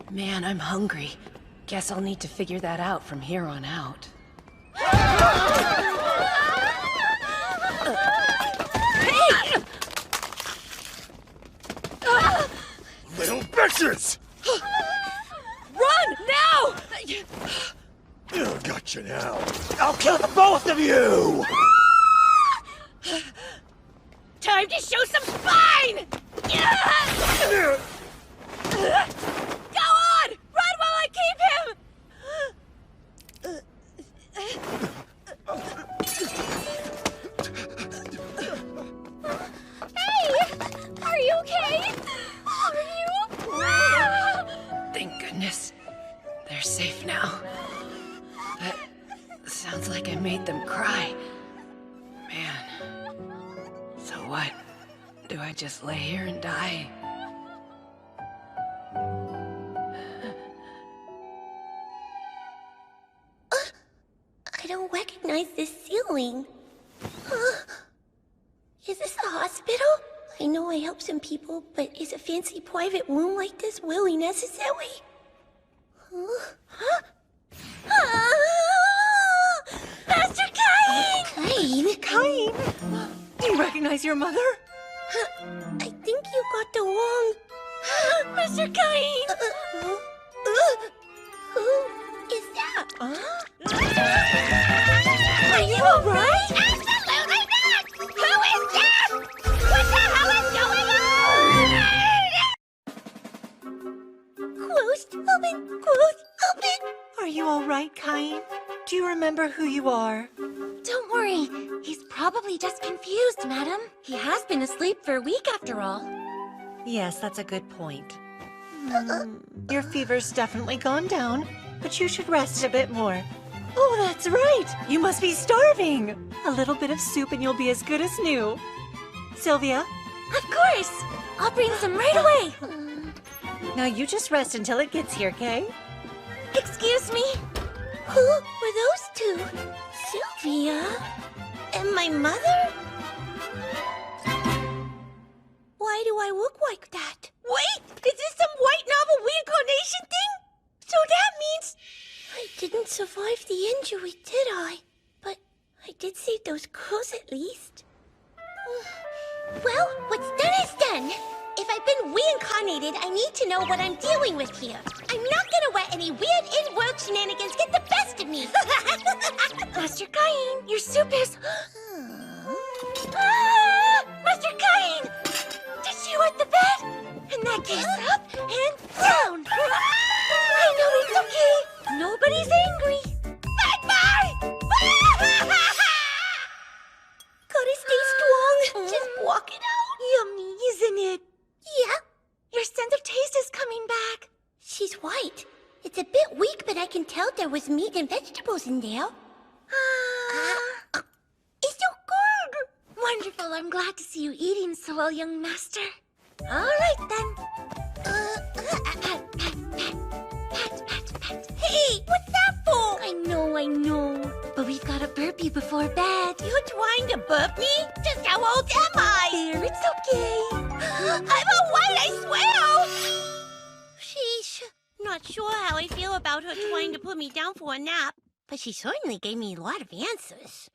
Man, I'm hungry. Guess I'll need to figure that out from here on out. Hey! Little bitches! Run, now! Gotcha now. I'll kill the both of you! Time to show some spine! Go on! Run while I keep him! Hey! Are you okay? Are you? Thank goodness. They're safe now. That sounds like I made them cry. Man. So what? Do I just lay here and die? I don't recognize this ceiling. Is this a hospital? I know I help some people, but is a fancy private room like this really necessary? Huh? Master Cain! Cain? Cain! Do you recognize your mother? I think you got the wrong... Master Cain! Who is that? Are you alright? Absolutely not! Who is that? What the hell is going on? Closed, open, closed, open. Are you alright, Cain? Do you remember who you are? Don't worry. He's probably just confused, madam. He has been asleep for a week after all. Yes, that's a good point. Your fever's definitely gone down, but you should rest a bit more. Oh, that's right! You must be starving! A little bit of soup and you'll be as good as new. Sylvia? Of course! I'll bring some right away! Now you just rest until it gets here, okay? Excuse me? Who were those two? Sylvia? And my mother? Why do I look like that? Wait! Is this some white novel reincarnation thing? So that means... I didn't survive the injury, did I? But I did save those girls at least. Well, what's done is done. If I've been reincarnated, I need to know what I'm dealing with here. I'm not gonna let any weird in-world shenanigans get the best of me. Master Cain, your soup is... Master Cain! Did you wet the bed? In that case, up and down! I know it's okay. Nobody's angry. Bye-bye! Gotta stay strong. Just walk it out. Yummy, isn't it? Yeah. Your sense of taste is coming back. She's white. It's a bit weak, but I can tell there was meat and vegetables in there. It's so good. Wonderful. I'm glad to see you eating so well, young master. All right, then. Pat, pat, pat. Hey, what's that for? I know. But we've got to burp you before bed. You're trying to burp me? Just how old am I? There, it's okay. I'm a white, I swear! Sheesh. Not sure how I feel about her trying to put me down for a nap, but she certainly gave me a lot of answers.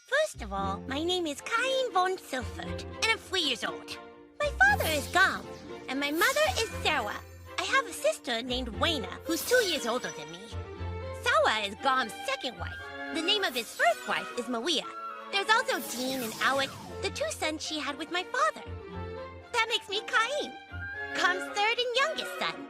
First of all, my name is Cain von Silford, and I'm 3 years old. My father is Gom, and my mother is Sarah. I have a sister named Wayna, who's 2 years older than me. Sarah is Gom's second wife. The name of his first wife is Maria. There's also Dean and Alec, the 2 sons she had with my father. That makes me Cain, Gom's third and youngest son.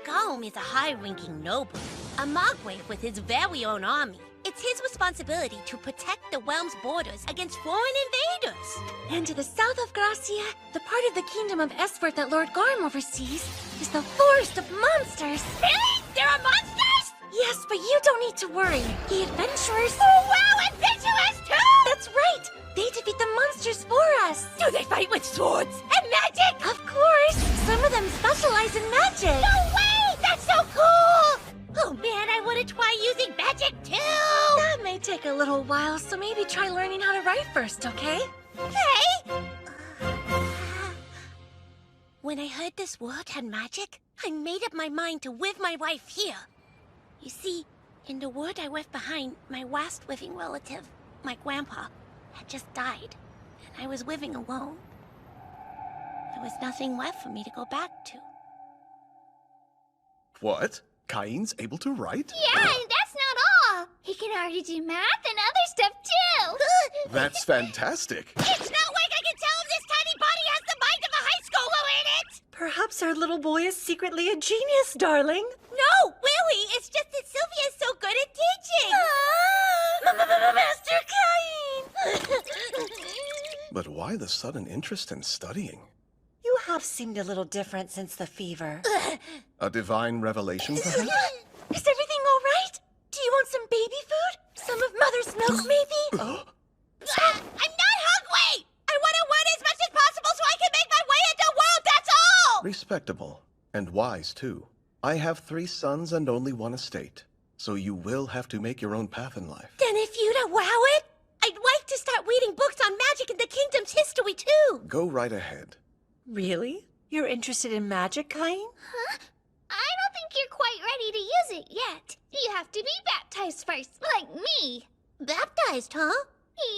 Gom is a high-ranking noble, a Margrave with his very own army. It's his responsibility to protect the realm's borders against foreign invaders. And to the south of Gracia, the part of the kingdom of Esfort that Lord Garm oversees, is the forest of monsters. Really? There are monsters? Yes, but you don't need to worry. The adventurers... Oh, wow, adventurers too! That's right! They defeat the monsters for us. Do they fight with swords and magic? Of course! Some of them specialize in magic. No way! That's so cool! Oh man, I want to try using magic too! That may take a little while, so maybe try learning how to write first, okay? Okay! When I heard this world had magic, I made up my mind to live my life here. You see, in the world I left behind, my last living relative, my grandpa, had just died, and I was living alone. There was nothing left for me to go back to. What? Cain's able to write? Yeah, and that's not all. He can already do math and other stuff too. That's fantastic. It's not like I can tell if this tiny body has the mind of a high schooler in it! Perhaps our little boy is secretly a genius, darling. No, really, it's just that Sylvia's so good at teaching. Master Cain! But why the sudden interest in studying? You have seemed a little different since the fever. A divine revelation, perhaps? Is everything all right? Do you want some baby food? Some of Mother's milk, maybe? I'm not hungry! I want to learn as much as possible so I can make my way into the world, that's all! Respectable. And wise, too. I have 3 sons and only 1 estate. So you will have to make your own path in life. Then if you'd allow it, I'd like to start reading books on magic and the kingdom's history, too. Go right ahead. Really? You're interested in magic, Cain? Huh? I don't think you're quite ready to use it yet. You have to be baptized first, like me. Baptized, huh?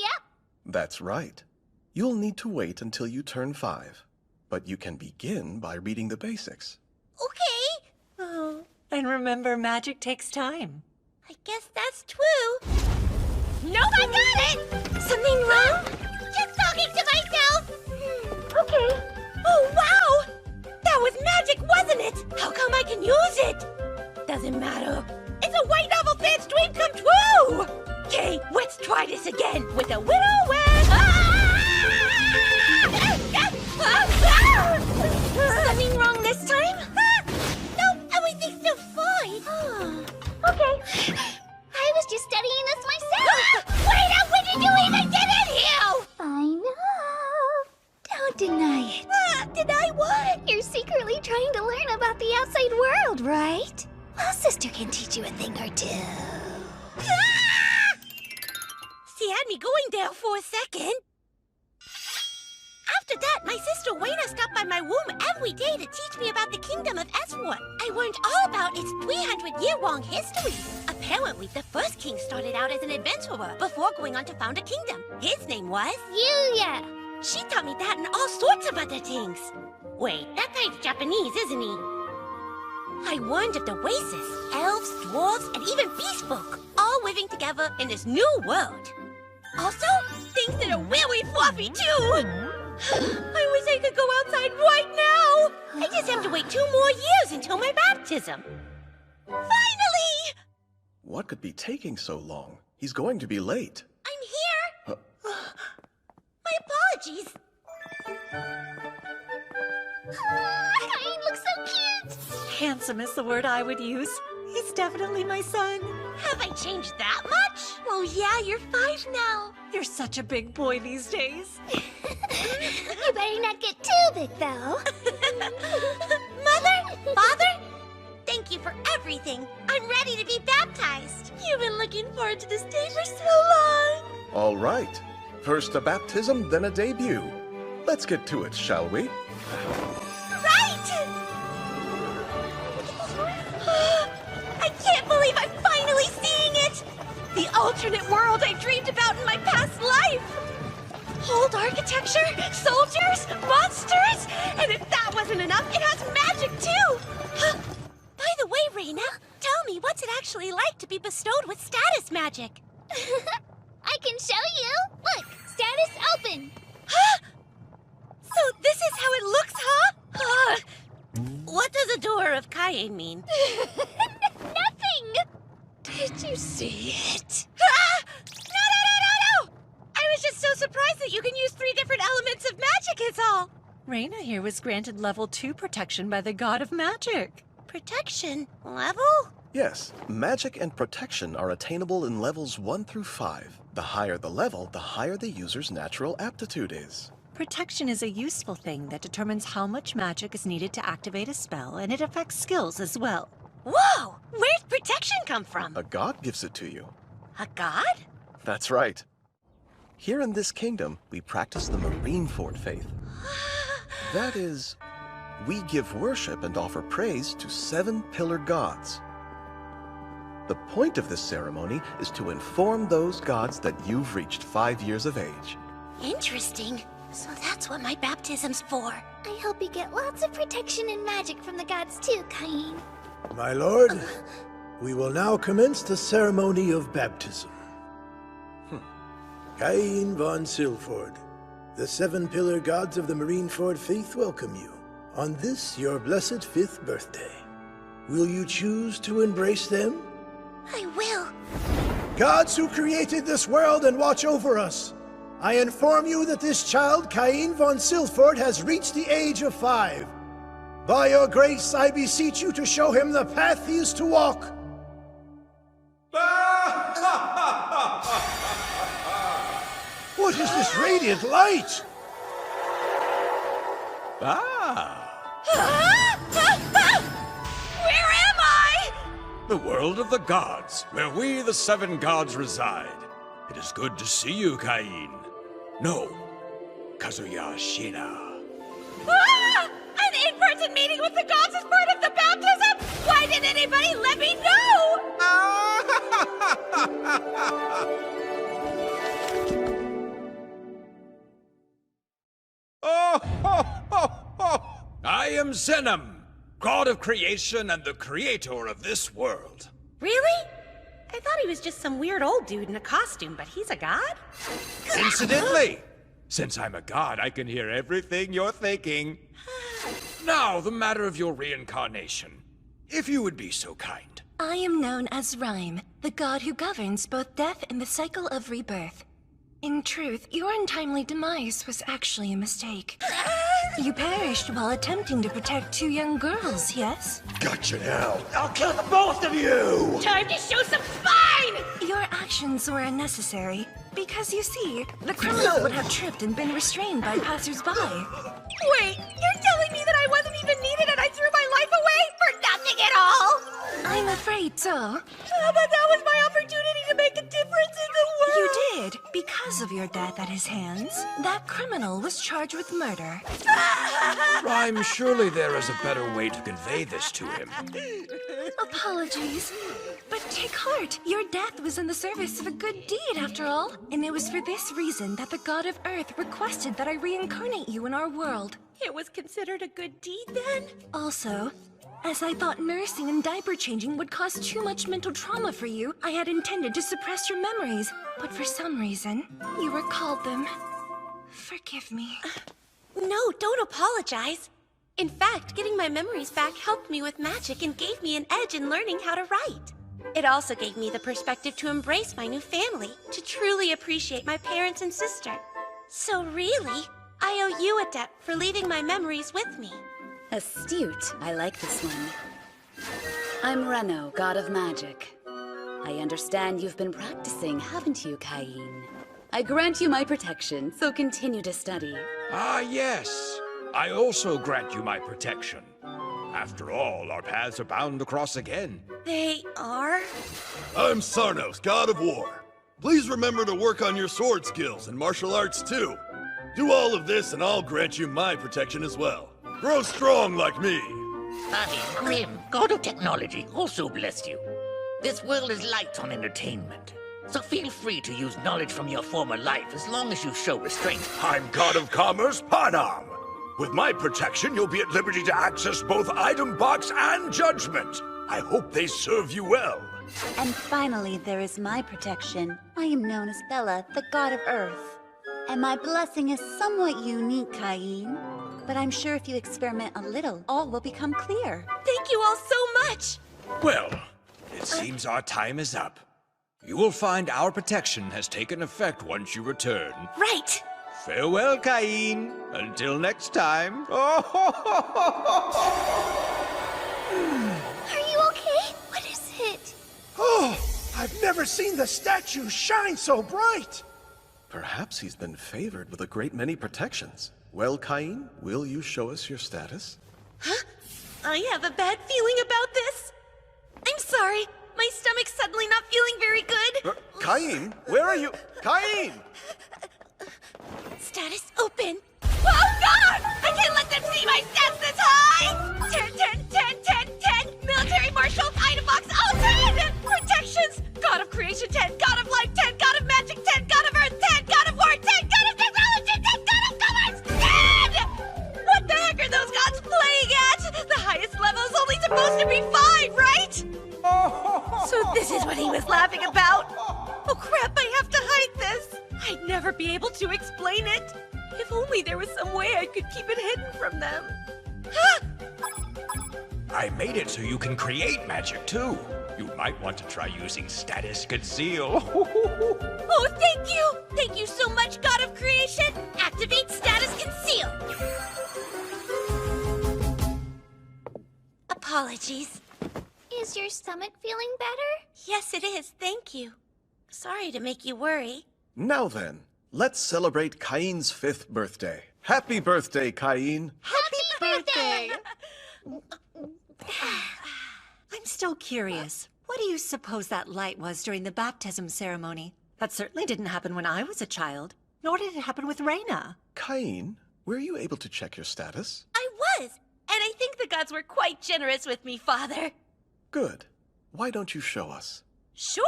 Yep. That's right. You'll need to wait until you turn 5. But you can begin by reading the basics. Okay. Oh, and remember, magic takes time. I guess that's true. Nope, I got it! Something wrong? Just talking to myself. Okay. Oh, wow! That was magic, wasn't it? How come I can use it? Doesn't matter. It's a white novel fan's dream come true! Okay, let's try this again with a little Something wrong this time? Nope, everything's still fine. Okay. I was just studying this myself. Wait up, when did you even get in here? I know. Don't deny it. Deny what? You're secretly trying to learn about the outside world, right? Well, sister can teach you a thing or two. She had me going there for a second. After that, my sister Wayna stopped by my room every day to teach me about the kingdom of Eswart. I learned all about its 300-year-long history. Apparently, the first king started out as an adventurer before going on to found a kingdom. His name was... Yuya. She taught me that and all sorts of other things. Wait, that guy's Japanese, isn't he? I learned of the races, elves, dwarves, and even beast folk, all living together in this new world. Also, things that are really fluffy, too! I wish I could go outside right now! I just have to wait 2 more years until my baptism. Finally! What could be taking so long? He's going to be late. I'm here! My apologies. Cain looks so cute. Handsome is the word I would use. He's definitely my son. Have I changed that much? Oh yeah, you're 5 now. You're such a big boy these days. You better not get too big, though. Mother? Father? Thank you for everything. I'm ready to be baptized. You've been looking forward to this day for so long. All right. First a baptism, then a debut. Let's get to it, shall we? Right! I can't believe I'm finally seeing it! The alternate world I dreamed about in my past life! Old architecture, soldiers, monsters! And if that wasn't enough, it has magic too! By the way, Reina, tell me what's it actually like to be bestowed with status magic? I can show you. Look, status open. So this is how it looks, huh? What does Adorer of Cain mean? Nothing. Did you see it? No! I was just so surprised that you can use 3 different elements of magic is all. Reina here was granted level 2 protection by the god of magic. Protection? Level? Yes, magic and protection are attainable in levels 1 through 5. The higher the level, the higher the user's natural aptitude is. Protection is a useful thing that determines how much magic is needed to activate a spell, and it affects skills as well. Whoa! Where's protection come from? A god gives it to you. A god? That's right. Here in this kingdom, we practice the Marineford faith. That is we give worship and offer praise to 7 pillar gods. The point of this ceremony is to inform those gods that you've reached 5 years of age. Interesting. So that's what my baptism's for. I hope you get lots of protection and magic from the gods too, Cain. My lord, we will now commence the ceremony of baptism. Cain von Silford, the 7 pillar gods of the Marineford faith welcome you on this your blessed 5th birthday. Will you choose to embrace them? I will. Gods who created this world and watch over us, I inform you that this child, Cain von Silford, has reached the age of 5. By your grace, I beseech you to show him the path he is to walk. What is this radiant light? Where am I? The world of the gods, where we, the 7 gods, reside. It is good to see you, Cain. No, Kazuya Shina. An in-person meeting with the gods as part of the baptism? Why didn't anybody let me know? I am Zenom, god of creation and the creator of this world. Really? I thought he was just some weird old dude in a costume, but he's a god? Incidentally, since I'm a god, I can hear everything you're thinking. Now, the matter of your reincarnation. If you would be so kind. I am known as Rhyme, the god who governs both death and the cycle of rebirth. In truth, your untimely demise was actually a mistake. You perished while attempting to protect 2 young girls, yes? Gotcha now. I'll kill the both of you! Time to show some spine! Your actions were unnecessary, because you see, the criminal would have tripped and been restrained by passers-by. Wait, you're telling me that I wasn't even needed and I threw my life away for nothing at all? I'm afraid so. But that was my opportunity to make a difference in the world! You did, because of your death at his hands. That criminal was charged with murder. Rhyme, surely there is a better way to convey this to him. Apologies. But take heart, your death was in the service of a good deed after all. And it was for this reason that the god of Earth requested that I reincarnate you in our world. It was considered a good deed then? Also, as I thought nursing and diaper changing would cause too much mental trauma for you, I had intended to suppress your memories. But for some reason, you recalled them. Forgive me. No, don't apologize. In fact, getting my memories back helped me with magic and gave me an edge in learning how to write. It also gave me the perspective to embrace my new family, to truly appreciate my parents and sister. So really, I owe you a debt for leaving my memories with me. Astute. I like this one. I'm Reno, god of magic. I understand you've been practicing, haven't you, Cain? I grant you my protection, so continue to study. Ah, yes. I also grant you my protection. After all, our paths are bound to cross again. They are? I'm Sarnos, god of war. Please remember to work on your sword skills and martial arts too. Do all of this and I'll grant you my protection as well. Grow strong like me. I, Grim, god of technology, also bless you. This world is light on entertainment, so feel free to use knowledge from your former life as long as you show restraint. I'm god of commerce, Panam. With my protection, you'll be at liberty to access both Item Box and Judgment. I hope they serve you well. And finally, there is my protection. I am known as Bella, the god of Earth. And my blessing is somewhat unique, Cain. But I'm sure if you experiment a little, all will become clear. Thank you all so much! Well, it seems our time is up. You will find our protection has taken effect once you return. Right! Farewell, Cain. Until next time. Are you okay? What is it? Oh, I've never seen the statue shine so bright. Perhaps he's been favored with a great many protections. Well, Cain, will you show us your status? Huh? I have a bad feeling about this. I'm sorry. My stomach's suddenly not feeling very good. Cain, where are you? Cain! Status open. Oh, God! I can't let them see my stats this high! supposed to be 5, right? So this is what he was laughing about? Oh crap, I have to hide this. I'd never be able to explain it. If only there was some way I could keep it hidden from them. I made it so you can create magic too. You might want to try using status conceal. Oh, thank you! Thank you so much, God of Creation! Activate status conceal! Apologies. Is your stomach feeling better? Yes, it is, thank you. Sorry to make you worry. Now then, let's celebrate Cain's 5th birthday. Happy birthday, Cain! Happy birthday! I'm still curious. What do you suppose that light was during the baptism ceremony? That certainly didn't happen when I was a child. Nor did it happen with Reyna. Cain, were you able to check your status? I was, and I think the gods were quite generous with me, Father. Good. Why don't you show us? Sure.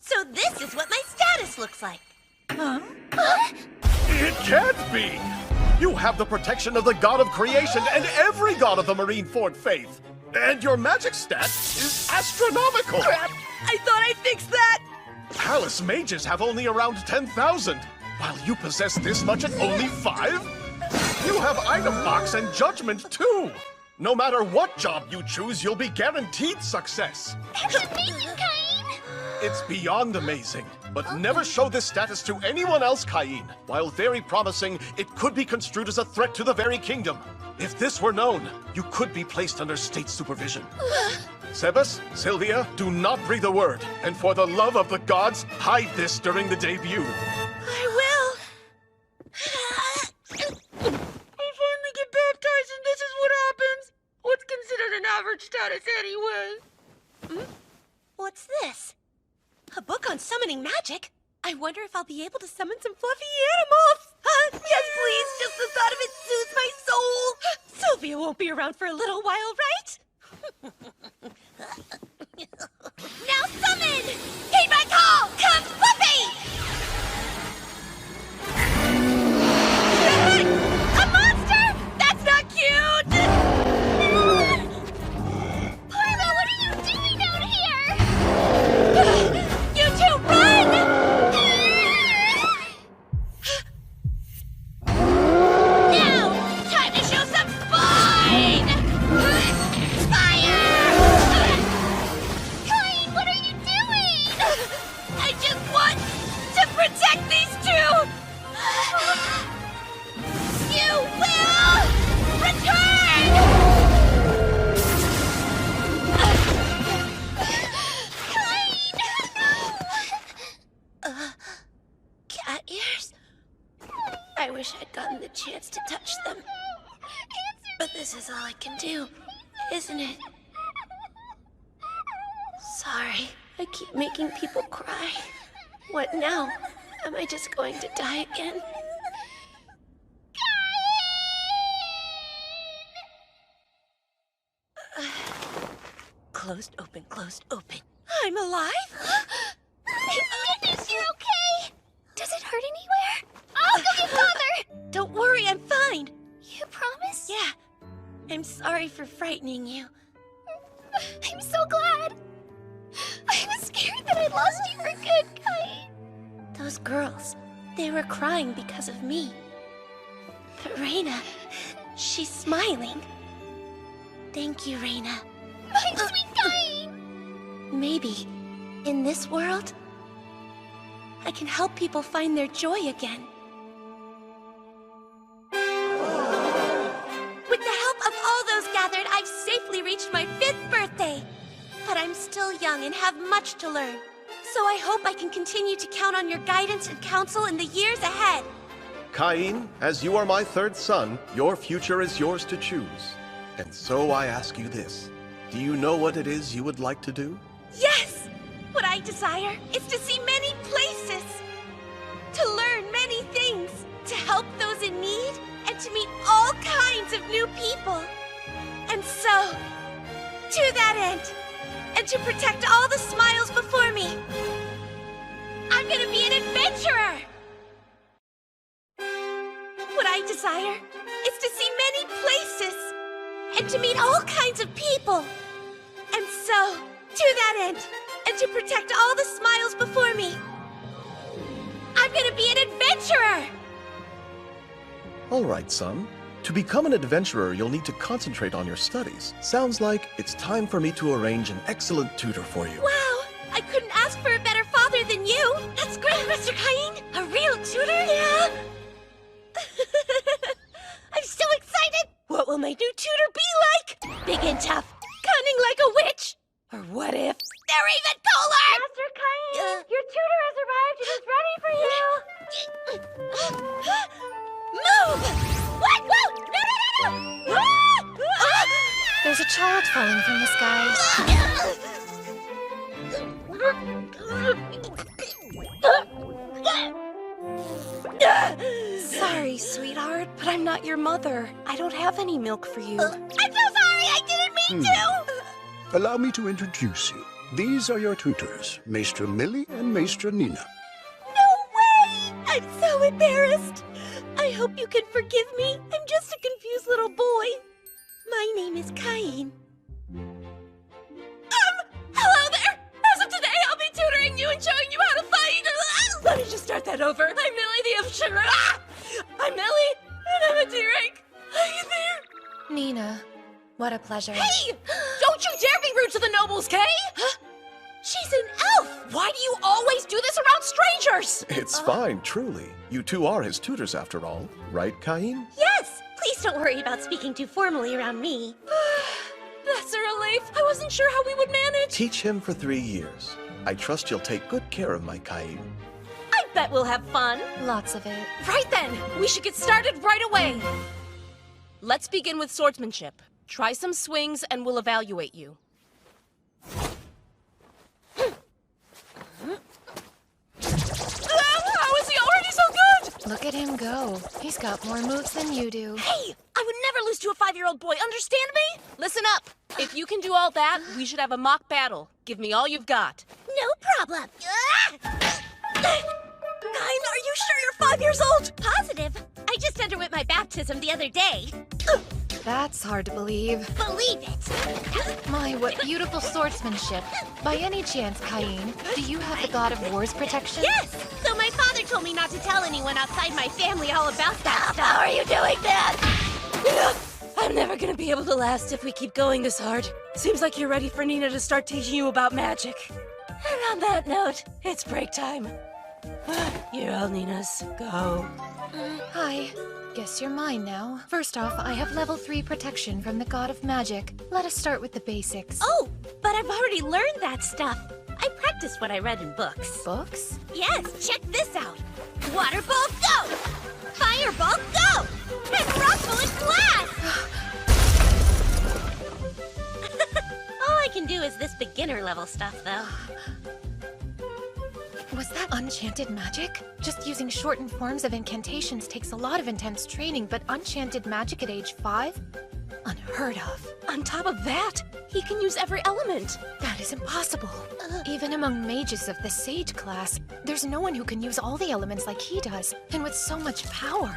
So this is what my status looks like. Huh? It can't be! You have the protection of the god of creation and every god of the Marineford faith! And your magic stat is astronomical! Crap! I thought I fixed that! Palace mages have only around 10,000, while you possess this much at only 5? You have item box and judgment too! No matter what job you choose, you'll be guaranteed success! That's amazing, Cain! It's beyond amazing, but never show this status to anyone else, Cain. While very promising, it could be construed as a threat to the very kingdom. If this were known, you could be placed under state supervision. Sebas, Sylvia, do not breathe a word, and for the love of the gods, hide this during the debut. I will. I finally get baptized and this is what happens. What's considered an average status anyway? What's this? A book on summoning magic? I wonder if I'll be able to summon some fluffy animals. Yes, please. Just the thought of it soothes my soul. Sylvia won't be around for a little while, right? Now summon! Heed my call! Come, Fluffy! A monster? That's not cute! Parma, what are you doing out here? You two, run! Now, time to show some spine! Fire! Cain, what are you doing? I just want to protect these two! You will return! Cat ears? I wish I'd gotten the chance to touch them. But this is all I can do, isn't it? Sorry, I keep making people cry. What now? Am I just going to die again? Closed, open, closed, open. I'm alive? Thank goodness you're okay! Does it hurt anywhere? I'll go get Father! Don't worry, I'm fine. You promise? Yeah. I'm sorry for frightening you. I'm so glad! I was scared that I'd lost you for good, Cain. Those girls, they were crying because of me. But Reyna, she's smiling. Thank you, Reyna. My sweet Cain! Maybe, in this world, I can help people find their joy again. With the help of all those gathered, I've safely reached my 5th birthday. But I'm still young and have much to learn. So I hope I can continue to count on your guidance and counsel in the years ahead. Cain, as you are my 3rd son, your future is yours to choose. And so I ask you this. Do you know what it is you would like to do? Yes! What I desire is to see many places, to learn many things, to help those in need, and to meet all kinds of new people. And so, to that end, and to protect all the smiles before me, I'm gonna be an adventurer! What I desire is to see many places, and to meet all kinds of people. So, to that end, and to protect all the smiles before me, I'm gonna be an adventurer! All right, son. To become an adventurer, you'll need to concentrate on your studies. Sounds like it's time for me to arrange an excellent tutor for you. Wow! I couldn't ask for a better father than you! That's great, Mr. Cain! A real tutor? Yeah! I'm so excited! What will my new tutor be like? Big and tough, cunning like a witch? Or what if they're even cooler? Master Cain, your tutor has arrived and is ready for you. Move! What? Whoa! No! Ah! There's a child falling from the sky. Sorry, sweetheart, but I'm not your mother. I don't have any milk for you. I'm so sorry! I didn't mean to! Allow me to introduce you. These are your tutors, Maestra Millie and Maestra Nina. No way! I'm so embarrassed. I hope you can forgive me. I'm just a confused little boy. My name is Cain. Hello there! As of today, I'll be tutoring you and showing you how to fight. Let me just start that over. I'm Millie the Official. I'm Millie, and I'm a D-rank. Are you there? Nina, what a pleasure. Hey! Don't you dare be rude to the nobles, Kay! Huh? She's an elf! Why do you always do this around strangers? It's fine, truly. You two are his tutors after all, right, Cain? Yes! Please don't worry about speaking too formally around me. That's a relief. I wasn't sure how we would manage. Teach him for 3 years. I trust you'll take good care of my Cain. I bet we'll have fun. Lots of it. Right then, we should get started right away. Let's begin with swordsmanship. Try some swings and we'll evaluate you. How is he already so good? Look at him go. He's got more moves than you do. Hey, I would never lose to a 5-year-old boy, understand me? Listen up. If you can do all that, we should have a mock battle. Give me all you've got. No problem. Cain, are you sure you're 5 years old? Positive. I just underwent my baptism the other day. That's hard to believe. Believe it. My, what beautiful swordsmanship. By any chance, Cain, do you have the God of War's protection? Yes! So my father told me not to tell anyone outside my family all about that stuff. How are you doing that? I'm never gonna be able to last if we keep going this hard. Seems like you're ready for Nina to start teaching you about magic. And on that note, it's break time. You're all Nina's. Go. Hi. Guess you're mine now. First off, I have level 3 protection from the God of Magic. Let us start with the basics. Oh, but I've already learned that stuff. I practiced what I read in books. Books? Yes, check this out. Water bolt, go! Fireball, go! And rock bullet blast! All I can do is this beginner level stuff, though. Was that enchanted magic? Just using shortened forms of incantations takes a lot of intense training, but enchanted magic at age 5? Unheard of. On top of that, he can use every element. That is impossible. Even among mages of the Sage class, there's no one who can use all the elements like he does, and with so much power.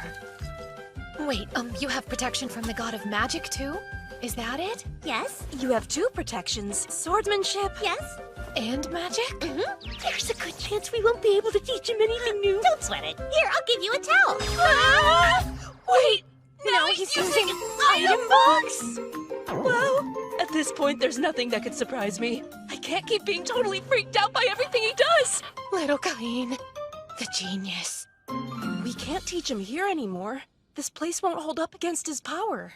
Wait, you have protection from the God of Magic too? Is that it? Yes? You have 2 protections. Swordsmanship. Yes? And magic? There's a good chance we won't be able to teach him anything new. Don't sweat it. Here, I'll give you a towel. Wait! Now he's using item box! Well, at this point, there's nothing that could surprise me. I can't keep being totally freaked out by everything he does! Little Cain, the genius. We can't teach him here anymore. This place won't hold up against his power.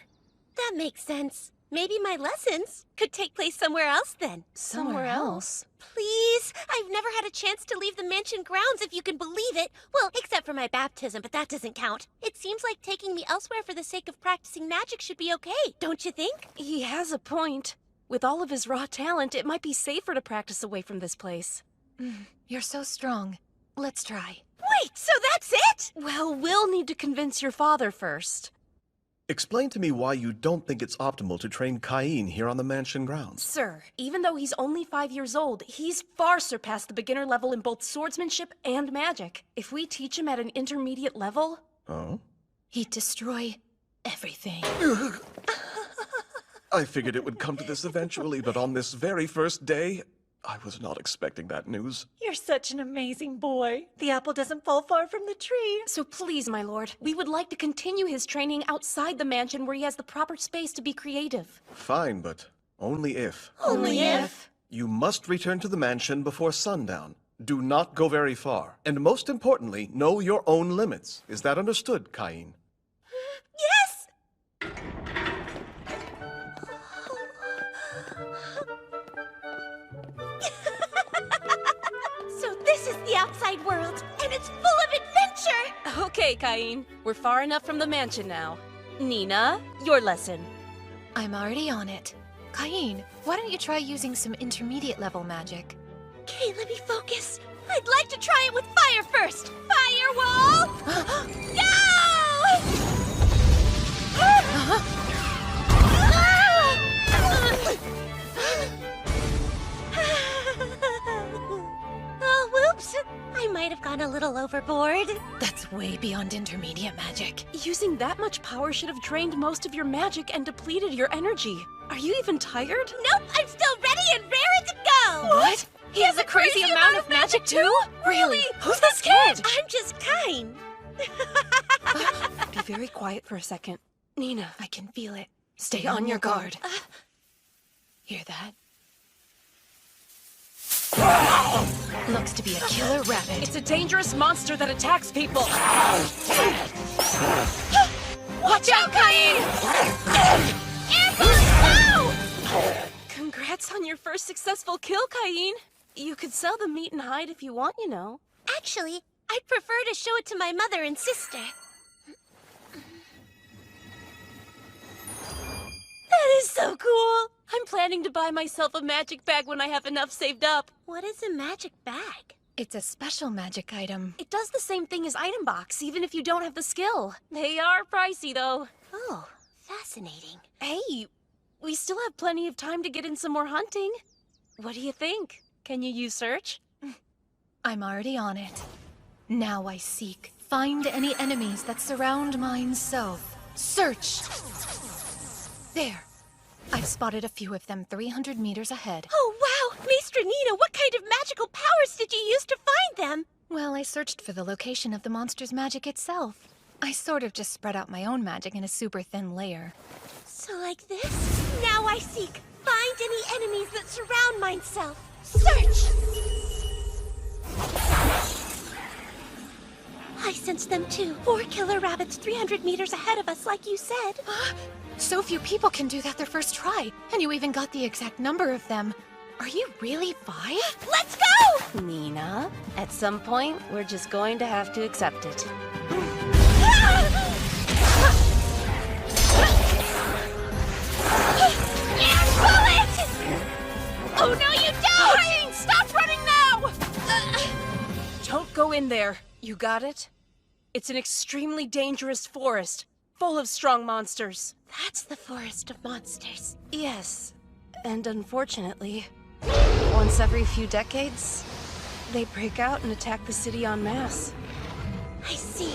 That makes sense. Maybe my lessons could take place somewhere else then. Somewhere else? Please! I've never had a chance to leave the mansion grounds, if you can believe it. Well, except for my baptism, but that doesn't count. It seems like taking me elsewhere for the sake of practicing magic should be okay, don't you think? He has a point. With all of his raw talent, it might be safer to practice away from this place. You're so strong. Let's try. Wait, so that's it? Well, we'll need to convince your father first. Explain to me why you don't think it's optimal to train Cain here on the mansion grounds. Sir, even though he's only 5 years old, he's far surpassed the beginner level in both swordsmanship and magic. If we teach him at an intermediate level... Oh? He'd destroy everything. I figured it would come to this eventually, but on this very first day, I was not expecting that news. You're such an amazing boy. The apple doesn't fall far from the tree. So please, my lord, we would like to continue his training outside the mansion where he has the proper space to be creative. Fine, but only if. Only if? You must return to the mansion before sundown. Do not go very far. And most importantly, know your own limits. Is that understood, Cain? Yes! So this is the outside world, and it's full of adventure! Okay, Cain, we're far enough from the mansion now. Nina, your lesson. I'm already on it. Cain, why don't you try using some intermediate level magic? Okay, let me focus. I'd like to try it with fire first. Firewall! Go! Oh, whoops. I might have gone a little overboard. That's way beyond intermediate magic. Using that much power should have drained most of your magic and depleted your energy. Are you even tired? Nope, I'm still ready and raring to go! What? He has a crazy amount of magic too? Really? Who's this kid? I'm just kind. Be very quiet for a second. Nina, I can feel it. stay on your guard. Hear that? Looks to be a killer rabbit. It's a dangerous monster that attacks people. Watch out, Cain! Congrats on your first successful kill, Cain. You could sell the meat and hide if you want, you know. Actually, I'd prefer to show it to my mother and sister. That is so cool! I'm planning to buy myself a magic bag when I have enough saved up. What is a magic bag? It's a special magic item. It does the same thing as Item Box, even if you don't have the skill. They are pricey, though. Oh, fascinating. Hey, we still have plenty of time to get in some more hunting. What do you think? Can you use search? I'm already on it. Now I seek. Find any enemies that surround mine south. Search! There. I've spotted a few of them 300 meters ahead. Oh, wow! Maestra Nina, what kind of magical powers did you use to find them? Well, I searched for the location of the monster's magic itself. I sort of just spread out my own magic in a super thin layer. So like this? Now I seek. Find any enemies that surround myself. Search! I sensed them too. 4 killer rabbits 300 meters ahead of us, like you said. So few people can do that their first try, and you even got the exact number of them. Are you really 5? Let's go! Nina, at some point, we're just going to have to accept it. Oh, no, you don't! Cain, stop running now! Don't go in there. You got it? It's an extremely dangerous forest, full of strong monsters. That's the forest of monsters. Yes, and unfortunately, once every few decades, they break out and attack the city en masse. I see.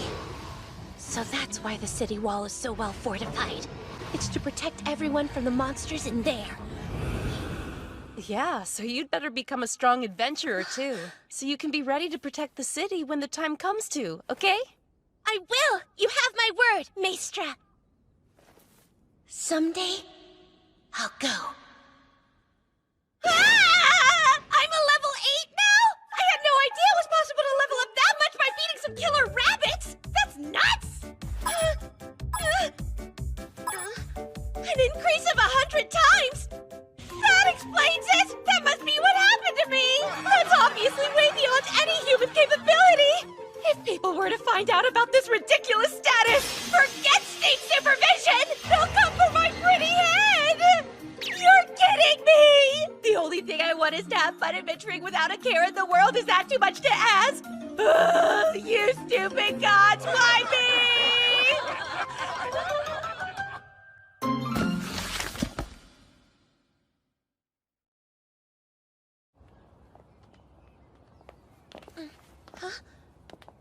So that's why the city wall is so well fortified. It's to protect everyone from the monsters in there. Yeah, so you'd better become a strong adventurer too, so you can be ready to protect the city when the time comes to, okay? I will! You have my word, Maestra! Someday, I'll go. Ah! I'm a level 8 now? I had no idea it was possible to level up that much by feeding some killer rabbits! That's nuts! An increase of 100 times! That explains it! That must be what happened to me! That's obviously way beyond any human capability! If people were to find out about this ridiculous status, forget state supervision! They'll come for my pretty head! You're kidding me! The only thing I want is to have fun adventuring without a care in the world. Is that too much to ask? Ugh, you stupid gods, why me?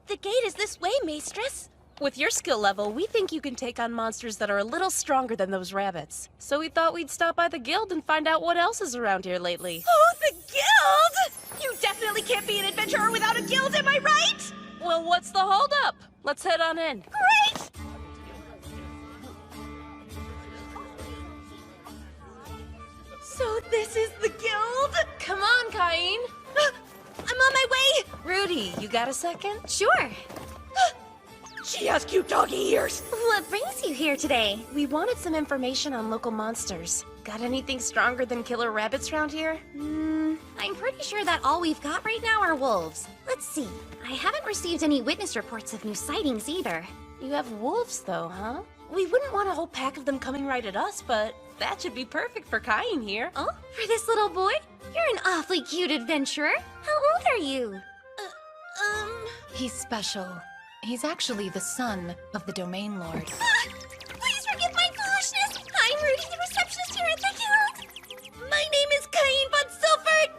The gate is this way, Maestress. With your skill level, we think you can take on monsters that are a little stronger than those rabbits. So we thought we'd stop by the guild and find out what else is around here lately. Oh, the guild! You definitely can't be an adventurer without a guild, am I right? Well, what's the holdup? Let's head on in. Great! So this is the guild? Come on, Cain. I'm on my way! Rudy, you got a second? Sure. She has cute doggy ears! What brings you here today? We wanted some information on local monsters. Got anything stronger than killer rabbits around here? I'm pretty sure that all we've got right now are wolves. Let's see. I haven't received any witness reports of new sightings either. You have wolves, though, huh? We wouldn't want a whole pack of them coming right at us, but that should be perfect for Cain here. Oh, for this little boy? You're an awfully cute adventurer. How old are you? He's special. He's actually the son of the Domain Lord. Please forgive my foolishness. I'm Rudy, the receptionist here at the guild. My name is Cain von Silford!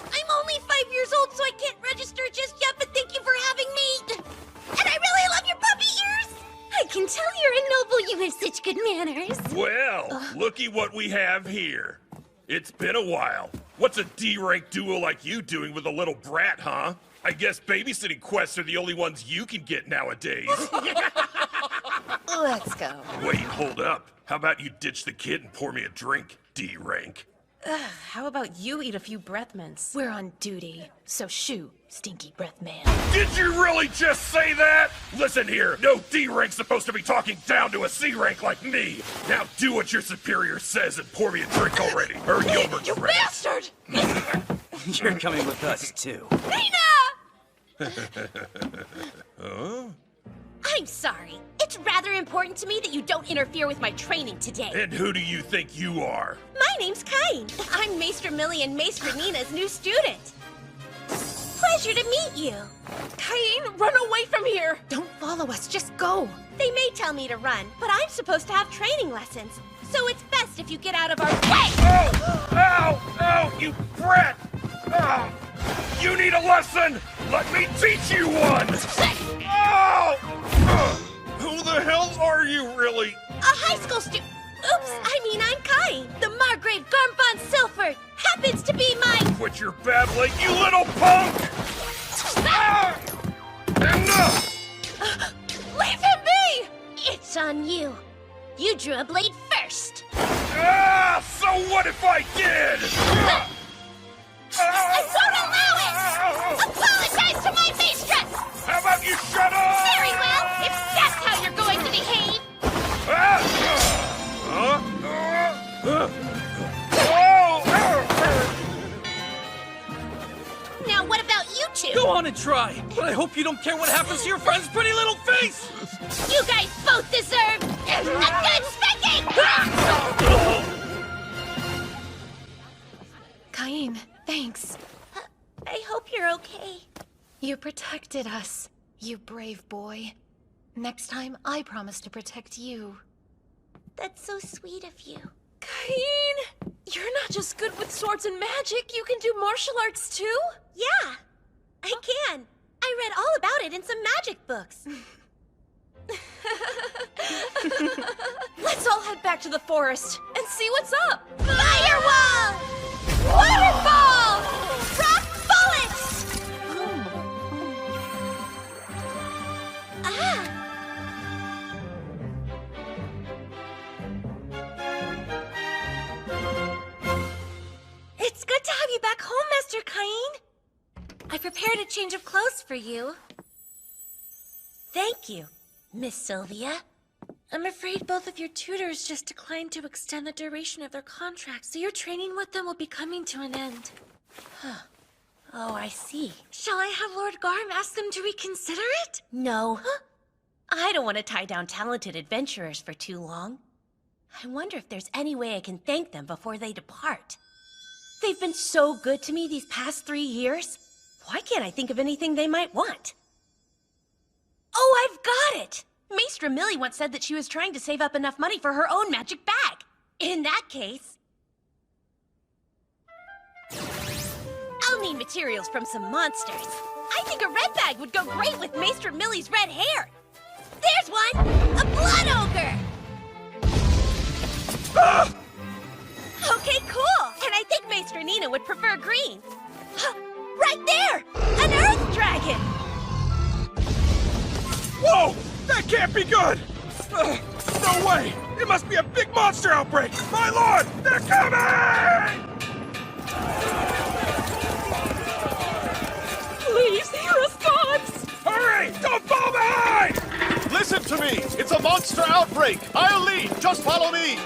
I'm only 5 years old, so I can't register just yet, but thank you for having me! And I really love your puppy ears! I can tell you're a noble. You have such good manners. Well, looky what we have here. It's been a while. What's a D-rank duo like you doing with a little brat, huh? I guess babysitting quests are the only ones you can get nowadays. Let's go. Wait, hold up. How about you ditch the kid and pour me a drink, D-rank? How about you eat a few breath mints? We're on duty, so shoo, stinky breath man. Did you really just say that? Listen here, no D-rank's supposed to be talking down to a C-rank like me. Now do what your superior says and pour me a drink already, or you'll regret it. Bastard! You're coming with us, too. Nina! Huh? I'm sorry. It's rather important to me that you don't interfere with my training today. And who do you think you are? My name's Cain. I'm Maester Millie and Maester Nina's new student. Pleasure to meet you. Cain, run away from here! Don't follow us, just go! They may tell me to run, but I'm supposed to have training lessons. So it's best if you get out of our way! Oh! Ow! Ow! You brat! Oh! You need a lesson! Let me teach you one! Oh! Who the hell are you, really? A high school student. Oops, I'm Cain. The Margrave Garm von Silford happens to be my... Quit your babbling, you little punk! Ah! Enough! Leave him be! It's on you. You drew a blade first. Ah! So what if I did? I won't allow it! Apologize to my mistress! How about you shut up? Very well, if that's how you're going to behave. Now what about you two? Go on and try, but I hope you don't care what happens to your friend's pretty little face! You guys both deserve a good spanking! Cain, thanks. I hope you're okay. You protected us, you brave boy. Next time, I promise to protect you. That's so sweet of you. Cain! You're not just good with swords and magic, you can do martial arts too? Yeah, I can. I read all about it in some magic books. Let's all head back to the forest and see what's up! Firewall! Waterfall! Rock bullets! Ah! It's good to have you back home, Master Cain. I prepared a change of clothes for you. Thank you, Miss Sylvia. I'm afraid both of your tutors just declined to extend the duration of their contracts, so your training with them will be coming to an end. Oh, I see. Shall I have Lord Garm ask them to reconsider it? No. I don't want to tie down talented adventurers for too long. I wonder if there's any way I can thank them before they depart. They've been so good to me these past 3 years. Why can't I think of anything they might want? Oh, I've got it! Maestra Millie once said that she was trying to save up enough money for her own magic bag. In that case, I'll need materials from some monsters. I think a red bag would go great with Maestra Millie's red hair. There's one! A blood ogre! Okay, cool. And I think Maester Nina would prefer green. Right there! An earth dragon! Whoa! That can't be good! No way! It must be a big monster outbreak! My lord! They're coming! Please hear us, gods! Hurry! Don't fall behind! Listen to me! It's a monster outbreak! I'll lead! Just follow me!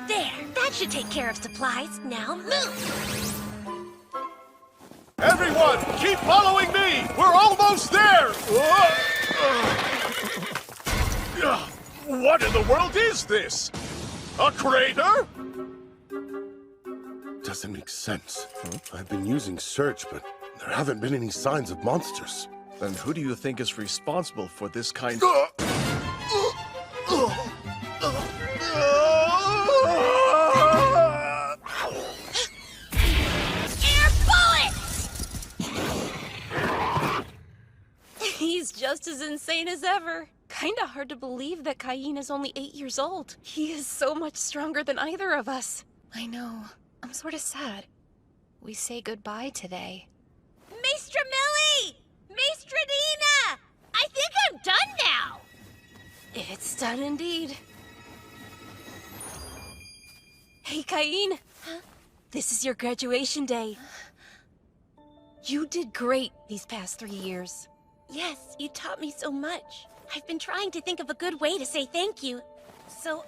There, that should take care of supplies. Now move! Everyone, keep following me! We're almost there! What in the world is this? A crater? Doesn't make sense. I've been using search, but there haven't been any signs of monsters. Then who do you think is responsible for this kind Air bullets! He's just as insane as ever. Kinda hard to believe that Cain is only 8 years old. He is so much stronger than either of us. I know. I'm sort of sad. We say goodbye today. Maestra Millie! Maestra Nina! I think I'm done now! It's done indeed. Hey, Cain. Huh? This is your graduation day. You did great these past 3 years. Yes, you taught me so much. I've been trying to think of a good way to say thank you. So,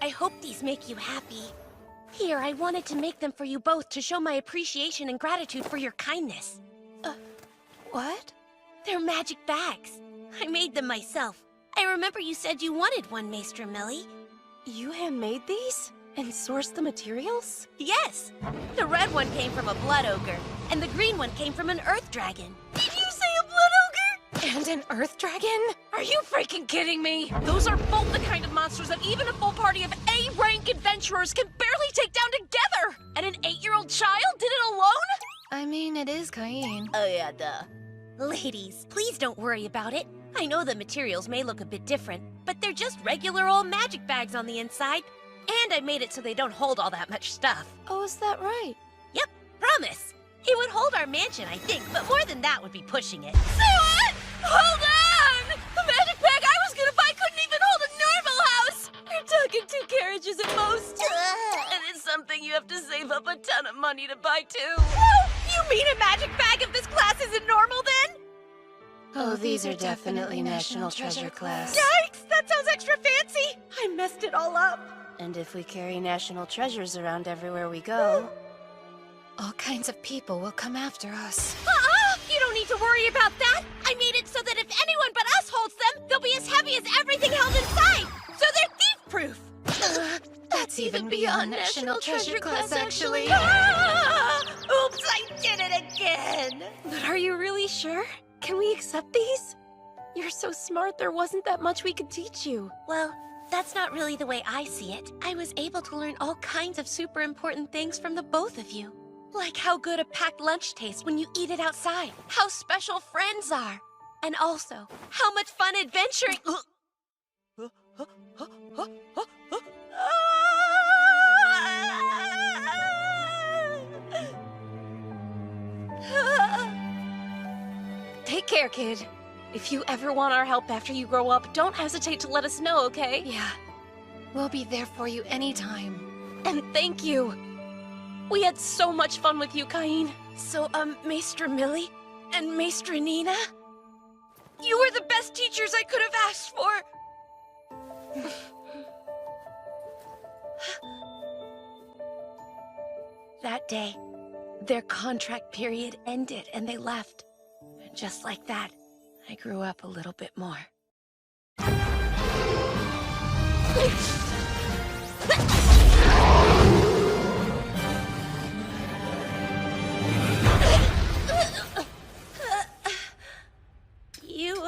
I hope these make you happy. Here, I wanted to make them for you both to show my appreciation and gratitude for your kindness. What? They're magic bags. I made them myself. I remember you said you wanted one, Maestra Millie. You handmade these? And sourced the materials? Yes! The red one came from a blood ogre, and the green one came from an earth dragon. Did you say a blood ogre? And an earth dragon? Are you freaking kidding me? Those are both the kind of monsters that even a full party of A-rank adventurers can barely take down together! And an 8-year-old child did it alone? I mean, it is Cain. Oh yeah, duh. Ladies, please don't worry about it. I know the materials may look a bit different, but they're just regular old magic bags on the inside. And I made it so they don't hold all that much stuff. Oh, is that right? Yep, promise. It would hold our mansion, I think, but more than that would be pushing it. Say what? Hold on! The magic bag I was gonna buy couldn't even hold a normal house! You're talking 2 carriages at most. And it's something you have to save up a ton of money to buy, too. Oh, you mean a magic bag of this class isn't normal, then? Oh, these are definitely National Treasure class. Yikes! That sounds extra fancy! I messed it all up. And if we carry national treasures around everywhere we go... all kinds of people will come after us. You don't need to worry about that! I made it so that if anyone but us holds them, they'll be as heavy as everything held inside! So they're thief-proof! That's even beyond National Treasure class, actually. Oops, I did it again! But are you really sure? Can we accept these? You're so smart, there wasn't that much we could teach you. Well, that's not really the way I see it. I was able to learn all kinds of super important things from the both of you. Like how good a packed lunch tastes when you eat it outside. How special friends are. And also, how much fun adventuring... Take care, kid. If you ever want our help after you grow up, don't hesitate to let us know, okay? Yeah. We'll be there for you anytime. And thank you. We had so much fun with you, Cain. So, Maestra Millie and Maestra Nina? You were the best teachers I could have asked for! That day, their contract period ended and they left. And just like that, I grew up a little bit more. You,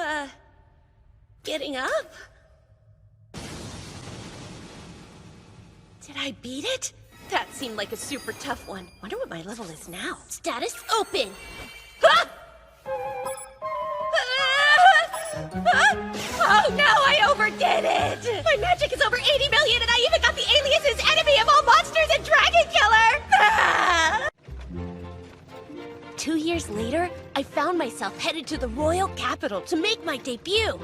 getting up? Did I beat it? That seemed like a super tough one. Wonder what my level is now. Status open! Ah! Oh no, I overdid it! My magic is over 80 million and I even got the aliases enemy of all monsters and dragon killer! Ah! 2 years later, I found myself headed to the royal capital to make my debut.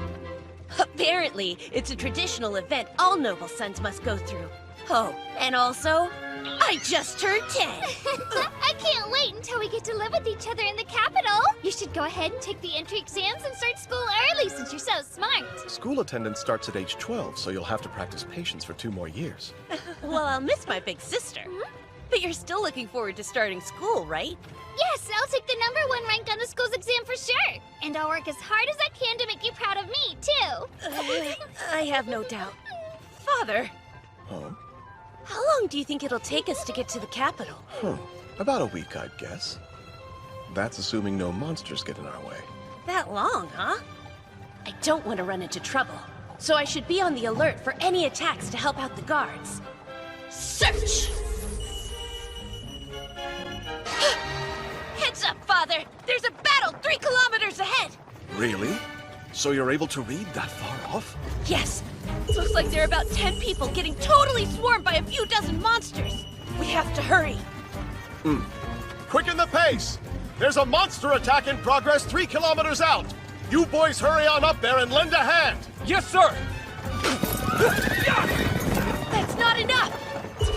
Apparently, it's a traditional event all noble sons must go through. Oh, and also, I just turned 10. I can't wait until we get to live with each other in the capital. You should go ahead and take the entry exams and start school early since you're so smart. School attendance starts at age 12, so you'll have to practice patience for 2 more years. Well, I'll miss my big sister. But you're still looking forward to starting school, right? Yes, I'll take the #1 rank on the school's exam for sure. And I'll work as hard as I can to make you proud of me, too. I have no doubt. Father, Huh? how long do you think it'll take us to get to the capital? About a week, I'd guess. That's assuming no monsters get in our way. That long, huh? I don't want to run into trouble, so I should be on the alert for any attacks to help out the guards. Search! Heads up, Father! There's a battle 3 kilometers ahead! Really? So you're able to read that far off? Yes! Looks like there are about 10 people getting totally swarmed by a few dozen monsters! We have to hurry! Quicken the pace! There's a monster attack in progress 3 kilometers out! You boys hurry on up there and lend a hand! Yes, sir! That's not enough!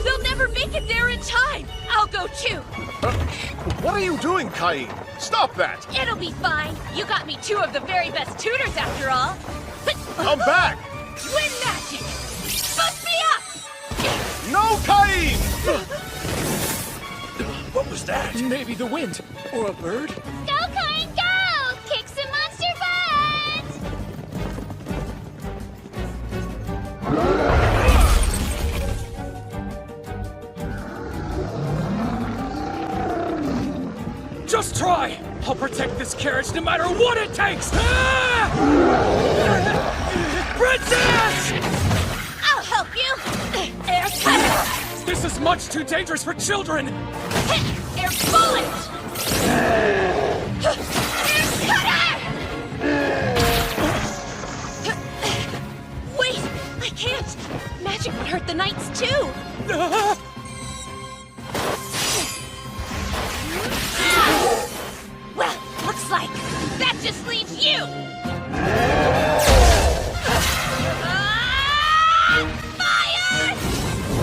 They'll never make it there in time! I'll go too! What are you doing, Cain? Stop that! It'll be fine! You got me 2 of the very best tutors after all! Come back! Twin magic! Boost me up! No, Cain! What was that? Maybe the wind. Or a bird? Go, Cain, go! Kick some monster butt! Just try! I'll protect this carriage no matter what it takes! Ah! Princess! I'll help you! Air cutter! This is much too dangerous for children! Air bullet! Air cutter! Wait! I can't! Magic would hurt the knights too! Well, looks like that just leaves you! Fire!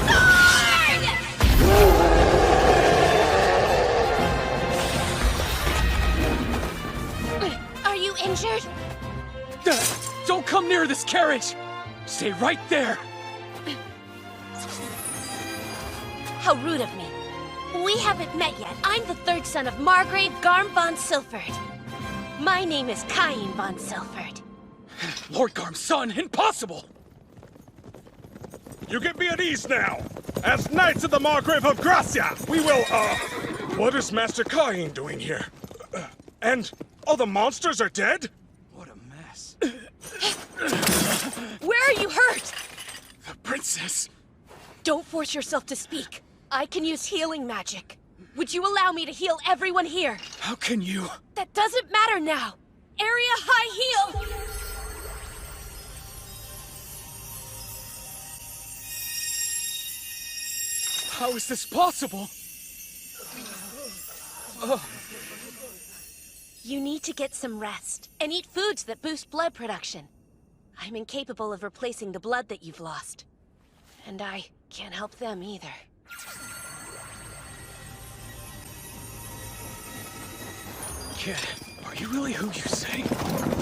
Sword! Are you injured? Don't come near this carriage! Stay right there! How rude of me. We haven't met yet. I'm the 3rd son of Margrave Garm von Silford. My name is Cain von Silford. Lord Garm's son, impossible! You can be at ease now. As Knights of the Margrave of Gracia, we will, what is Master Cain doing here? And all the monsters are dead? What a mess. Where are you hurt? The princess. Don't force yourself to speak. I can use healing magic. Would you allow me to heal everyone here? How can you? That doesn't matter now. Area high heal! How is this possible? You need to get some rest and eat foods that boost blood production. I'm incapable of replacing the blood that you've lost. And I can't help them either. Kid, are you really who you say?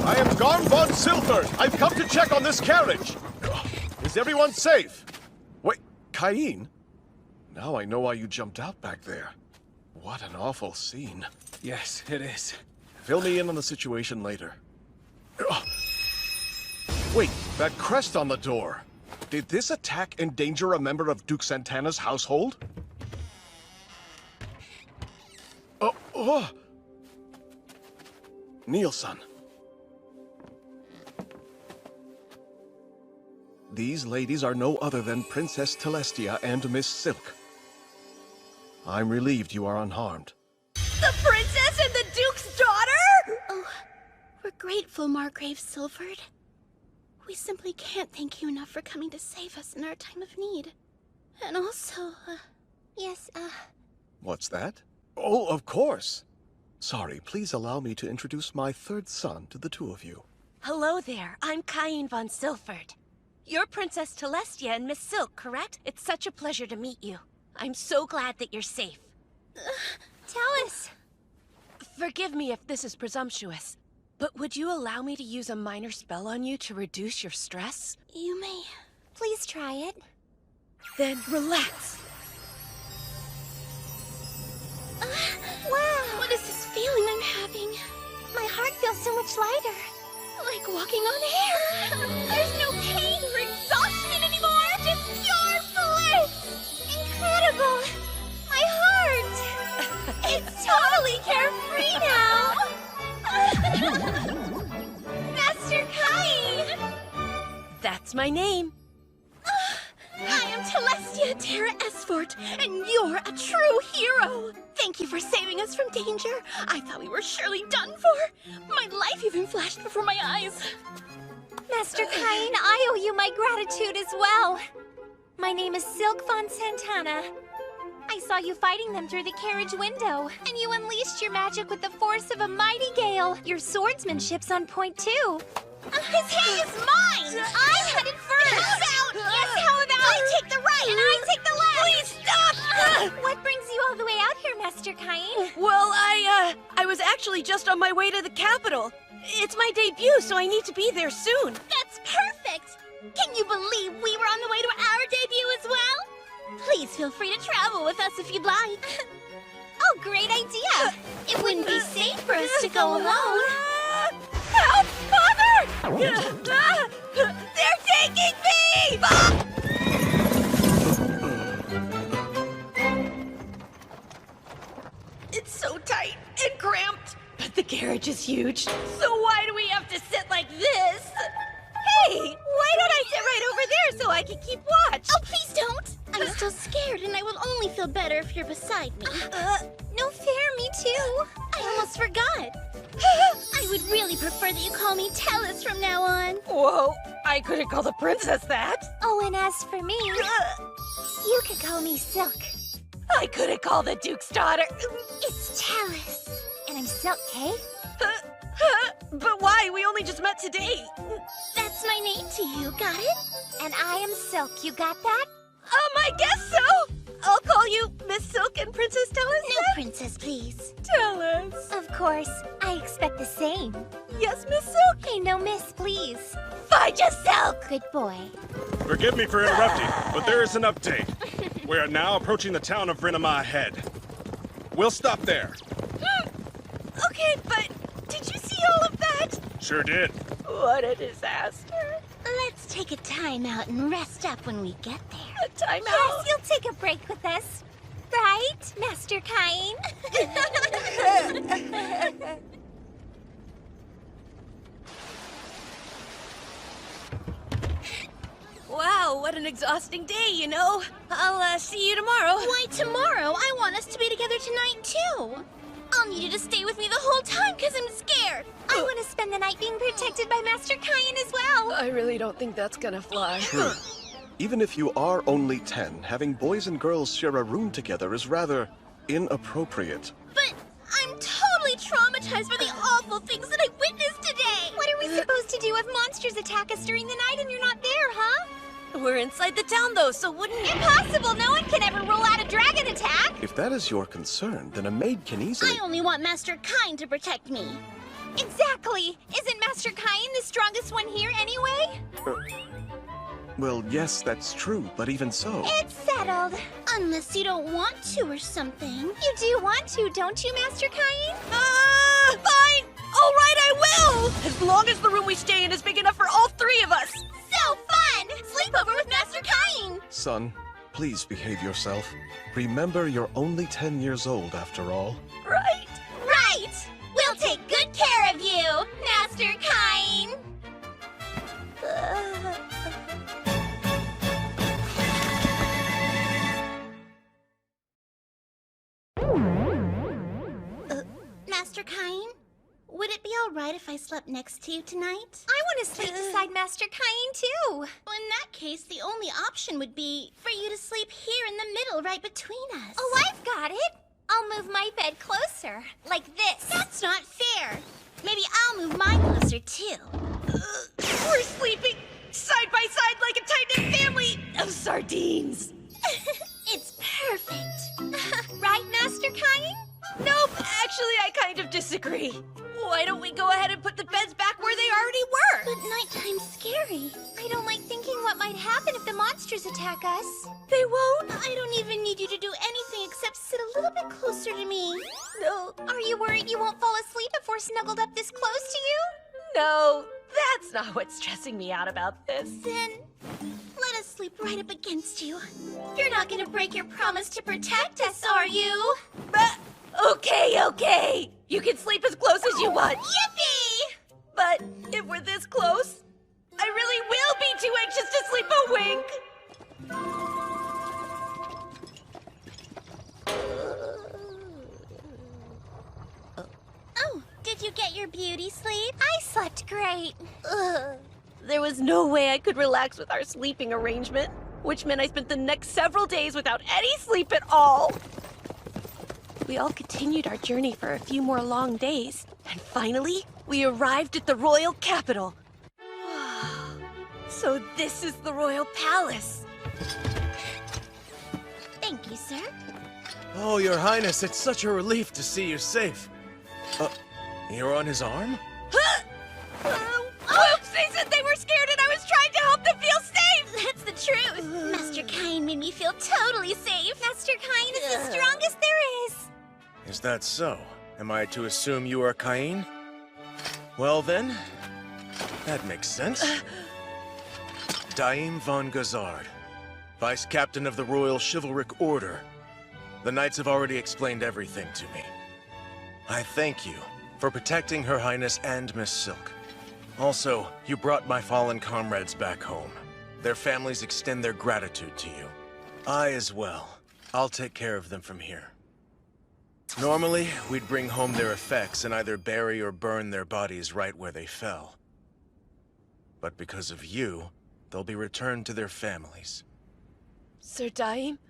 I am Garm von Silford! I've come to check on this carriage! Is everyone safe? Wait, Cain? Now I know why you jumped out back there. What an awful scene. Yes, it is. Fill me in on the situation later. Wait, that crest on the door. Did this attack endanger a member of Duke Santana's household? Nielsen. These ladies are no other than Princess Telestia and Miss Silk. I'm relieved you are unharmed. The princess and the duke's daughter? Oh, we're grateful, Margrave Silford. We simply can't thank you enough for coming to save us in our time of need. And also, yes, What's that? Oh, of course. Sorry, please allow me to introduce my third son to the two of you. Hello there, I'm Cain von Silford. You're Princess Telestia and Miss Silk, correct? It's such a pleasure to meet you. I'm so glad that you're safe. Tell us. Forgive me if this is presumptuous, but would you allow me to use a minor spell on you to reduce your stress? You may. Please try it. Then relax. Wow! What is this feeling I'm having? My heart feels so much lighter. Like walking on air. There's no pain or exhaustion anymore. Just pure bliss. Incredible. My heart. It's totally carefree now. Master Cain. That's my name. I am Telestia Terra Esfort, and you're a true hero! Thank you for saving us from danger. I thought we were surely done for. My life even flashed before my eyes. Master Cain, I owe you my gratitude as well. My name is Silk von Santana. I saw you fighting them through the carriage window, and you unleashed your magic with the force of a mighty gale. Your swordsmanship's on point too. His hay is mine! I'm headed first! How about? Yes, how about? I take the right and I take the left! Please stop! What brings you all the way out here, Master Cain? Well, I was actually just on my way to the capital. It's my debut, so I need to be there soon. That's perfect! Can you believe we were on the way to our debut as well? Please feel free to travel with us if you'd like. Oh, great idea! It wouldn't be safe for us to go alone. Help! Mother! They're taking me! It's so tight and cramped, but the carriage is huge. So why do we have to sit like this? Hey, why don't I sit right over there so I can keep watch? Oh, please don't! I'm still scared and I will only feel better if you're beside me. No fair, me too. I almost forgot. I would really prefer that you call me Tellus from now on. Whoa, I couldn't call the princess that. Oh, and as for me, you could call me Silk. I couldn't call the Duke's daughter. It's Tellus. And I'm Silk, hey? But why? We only just met today. That's my name to you, got it? And I am Silk, you got that? I guess so. I'll call you Miss Silk and Princess Tellus. No, princess, please. Tellus. Of course, I expect the same. Yes, Miss Silk. Hey, no miss, please. Fine, just Silk. Good boy. Forgive me for interrupting, but there is an update. We are now approaching the town of Brenema Head. We'll stop there. Okay, but did you see all of that? Sure did. What a disaster. Let's take a time out and rest up when we get there. A time Yes, out? you'll take a break with us. Right, Master Cain? Wow, what an exhausting day, you know. I'll see you tomorrow. Why tomorrow? I want us to be together tonight, too. I'll need you to stay with me the whole time because I'm scared. I want to spend the night being protected by Master Cain as well. I really don't think that's gonna fly. True. Even if you are only 10, having boys and girls share a room together is rather inappropriate. But I'm totally traumatized by the awful things that I witnessed today. What are we supposed to do if monsters attack us during the night and you're not there, huh? We're inside the town, though, so wouldn't... Impossible! No one can ever rule out a dragon attack! If that is your concern, then a maid can easily... I only want Master Cain to protect me. Exactly! Isn't Master Cain the strongest one here anyway? Well, yes, that's true, but even so... It's settled. Unless you don't want to or something. You do want to, don't you, Master Cain? Fine! All right, I will! As long as the room we stay in is big enough for all three of us! So fun! Sleepover with Master Cain! Son, please behave yourself. Remember, you're only 10 years old after all. Right? Right! We'll take good care of you, Master Cain! Master Cain? would it be alright if I slept next to you tonight? I want to sleep beside Master Cain, too. Well, in that case, the only option would be for you to sleep here in the middle, right between us. Oh, I've got it. I'll move my bed closer, like this. That's not fair. Maybe I'll move mine closer, too. We're sleeping side by side like a tight-knit family of sardines. It's perfect. Right, Master Cain? Nope, actually, I kind of disagree. Why don't we go ahead and put the beds back where they already were? But nighttime's scary. I don't like thinking what might happen if the monsters attack us. They won't. I don't even need you to do anything except sit a little bit closer to me. No. Are you worried you won't fall asleep if we're snuggled up this close to you? No, that's not what's stressing me out about this. Then let us sleep right up against you. You're not gonna break your promise to protect us, are you? Okay. You can sleep as close as you want. Yippee! But if we're this close, I really will be too anxious to sleep a wink. Oh, did you get your beauty sleep? I slept great. There was no way I could relax with our sleeping arrangement, which meant I spent the next several days without any sleep at all. We all continued our journey for a few more long days, and finally, we arrived at the royal capital. So this is the royal palace. Thank you, sir. Oh, Your Highness, it's such a relief to see you safe. You're on his arm? Oops, they said they were scared and I was trying to help them feel safe! That's the truth. Master Cain made me feel totally safe. Master Cain is the strongest there is. Is that so? Am I to assume you are Cain? Well then, that makes sense. Daim von Gazard, Vice Captain of the Royal Chivalric Order. The Knights have already explained everything to me. I thank you for protecting Her Highness and Miss Silk. Also, you brought my fallen comrades back home. Their families extend their gratitude to you. I as well. I'll take care of them from here. Normally, we'd bring home their effects and either bury or burn their bodies right where they fell. But because of you, they'll be returned to their families. Sir Daim?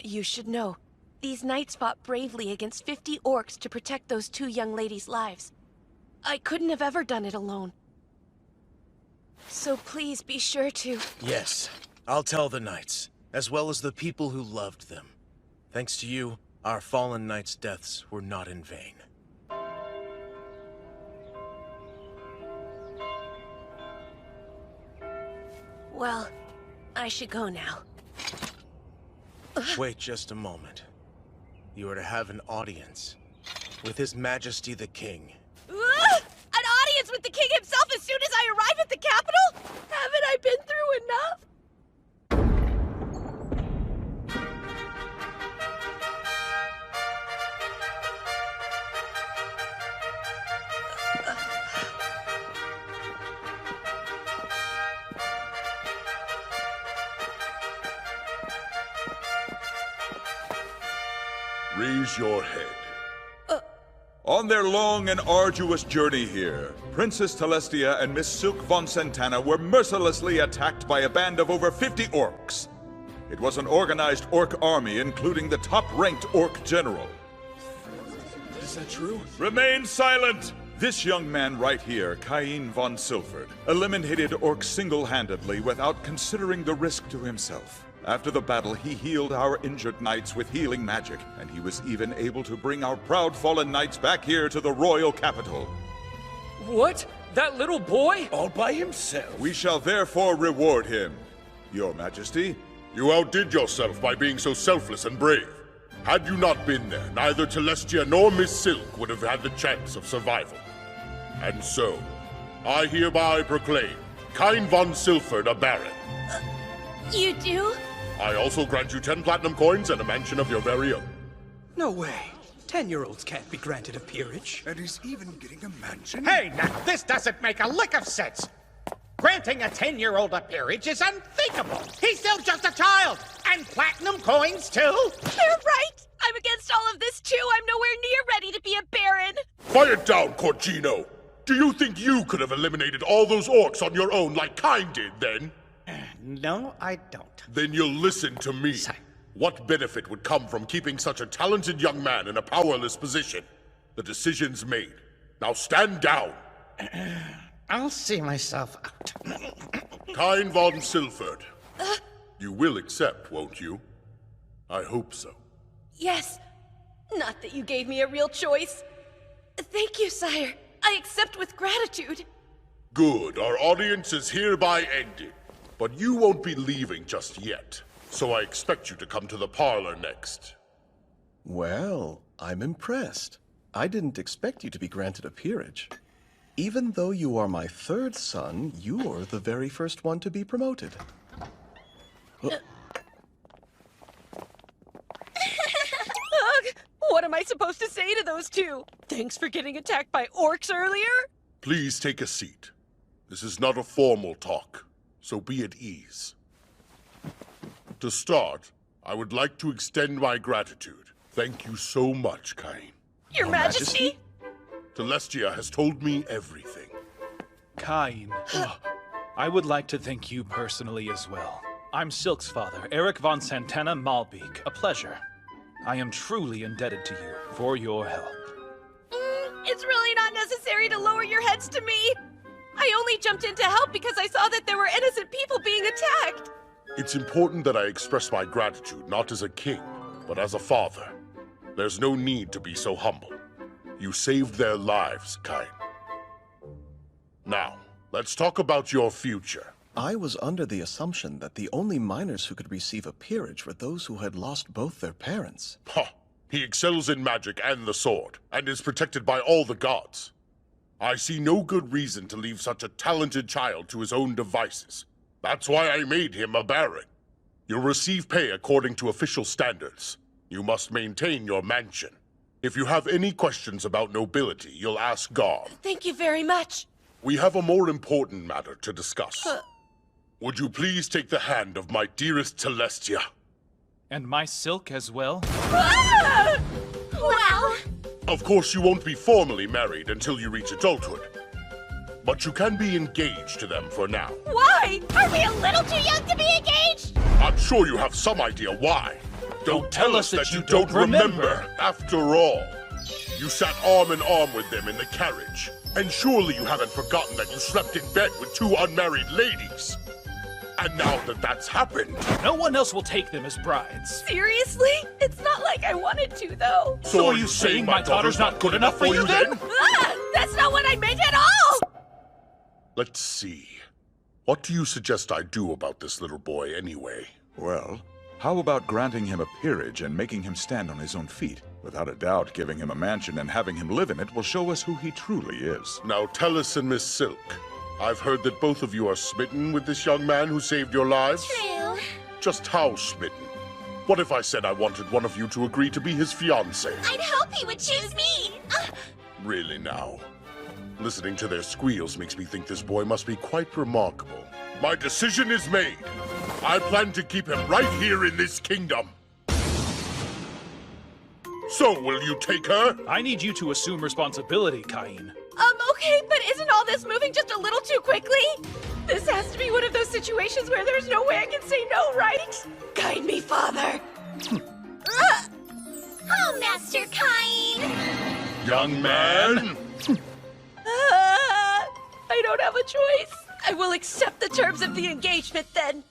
You should know, these knights fought bravely against 50 orcs to protect those 2 young ladies' lives. I couldn't have ever done it alone. So please be sure to... Yes, I'll tell the knights, as well as the people who loved them. Thanks to you, our fallen knights' deaths were not in vain. Well, I should go now. Wait just a moment. You are to have an audience with His Majesty the King. An audience with the king himself as soon as I arrive at the capital? Haven't I been through enough? Raise your head. On their long and arduous journey here, Princess Telestia and Miss Silk von Santana were mercilessly attacked by a band of over 50 orcs. It was an organized orc army, including the top-ranked orc general. Is that true? Remain silent! This young man right here, Cain von Silford, eliminated orcs single-handedly without considering the risk to himself. After the battle, he healed our injured knights with healing magic, and he was even able to bring our proud fallen knights back here to the royal capital. What? That little boy? All by himself. We shall therefore reward him, Your Majesty. You outdid yourself by being so selfless and brave. Had you not been there, neither Telestia nor Miss Silk would have had the chance of survival. And so, I hereby proclaim Cain von Silford a baron. You do? I also grant you 10 platinum coins and a mansion of your very own. No way. 10-year-olds can't be granted a peerage. And he's even getting a mansion? Hey, now, this doesn't make a lick of sense. Granting a 10-year-old a peerage is unthinkable. He's still just a child. And platinum coins, too. You're right. I'm against all of this, too. I'm nowhere near ready to be a baron. Quiet down, Corgino! Do you think you could have eliminated all those orcs on your own like Kain did, then? No, I don't. Then you'll listen to me. What benefit would come from keeping such a talented young man in a powerless position? The decision's made. Now stand down! I'll see myself out. Kain von Silford. You will accept, won't you? I hope so. Yes. Not that you gave me a real choice. Thank you, sire. I accept with gratitude. Good. Our audience is hereby ended. But you won't be leaving just yet. So I expect you to come to the parlor next. Well, I'm impressed. I didn't expect you to be granted a peerage. Even though you are my third son, you're the very first one to be promoted. What am I supposed to say to those two? Thanks for getting attacked by orcs earlier? Please take a seat. This is not a formal talk, so be at ease. To start, I would like to extend my gratitude. Thank you so much, Kain. Your Majesty? Celestia has told me everything. Kain, I would like to thank you personally as well. I'm Silk's father, Eric von Santana Malbeek. A pleasure. I am truly indebted to you for your help. It's really not necessary to lower your heads to me. I only jumped in to help because I saw that there were innocent people being attacked. It's important that I express my gratitude not as a king, but as a father. There's no need to be so humble. You saved their lives, Kain. Now, let's talk about your future. I was under the assumption that the only minors who could receive a peerage were those who had lost both their parents. Ha! He excels in magic and the sword, and is protected by all the gods. I see no good reason to leave such a talented child to his own devices. That's why I made him a baron. You'll receive pay according to official standards. You must maintain your mansion. If you have any questions about nobility, you'll ask Garm. Thank you very much. We have a more important matter to discuss. Would you please take the hand of my dearest Celestia? And my Silk as well? Wow! Of course, you won't be formally married until you reach adulthood. But you can be engaged to them for now. Why? Are we a little too young to be engaged? I'm sure you have some idea why. Don't tell us that you don't remember. After all, you sat arm in arm with them in the carriage. And surely you haven't forgotten that you slept in bed with two unmarried ladies. And now that that's happened... No one else will take them as brides. Seriously? It's not like I wanted to, though. So are you saying my daughter's not good enough for you then? That's not what I meant at all! Let's see. What do you suggest I do about this little boy anyway? Well, how about granting him a peerage and making him stand on his own feet? Without a doubt, giving him a mansion and having him live in it will show us who he truly is. Now, Tellus and Miss Silk, I've heard that both of you are smitten with this young man who saved your lives. True. Just how smitten? What if I said I wanted one of you to agree to be his fiancé? I'd hope he would choose me. Really now? Listening to their squeals makes me think this boy must be quite remarkable. My decision is made. I plan to keep him right here in this kingdom. So, will you take her? I need you to assume responsibility, Kain. Okay, but isn't all this moving just a little too quickly? This has to be one of those situations where there's no way I can say no, right? Guide me, Father. Oh, Master Kain! Young man! I don't have a choice. I will accept the terms of the engagement, then.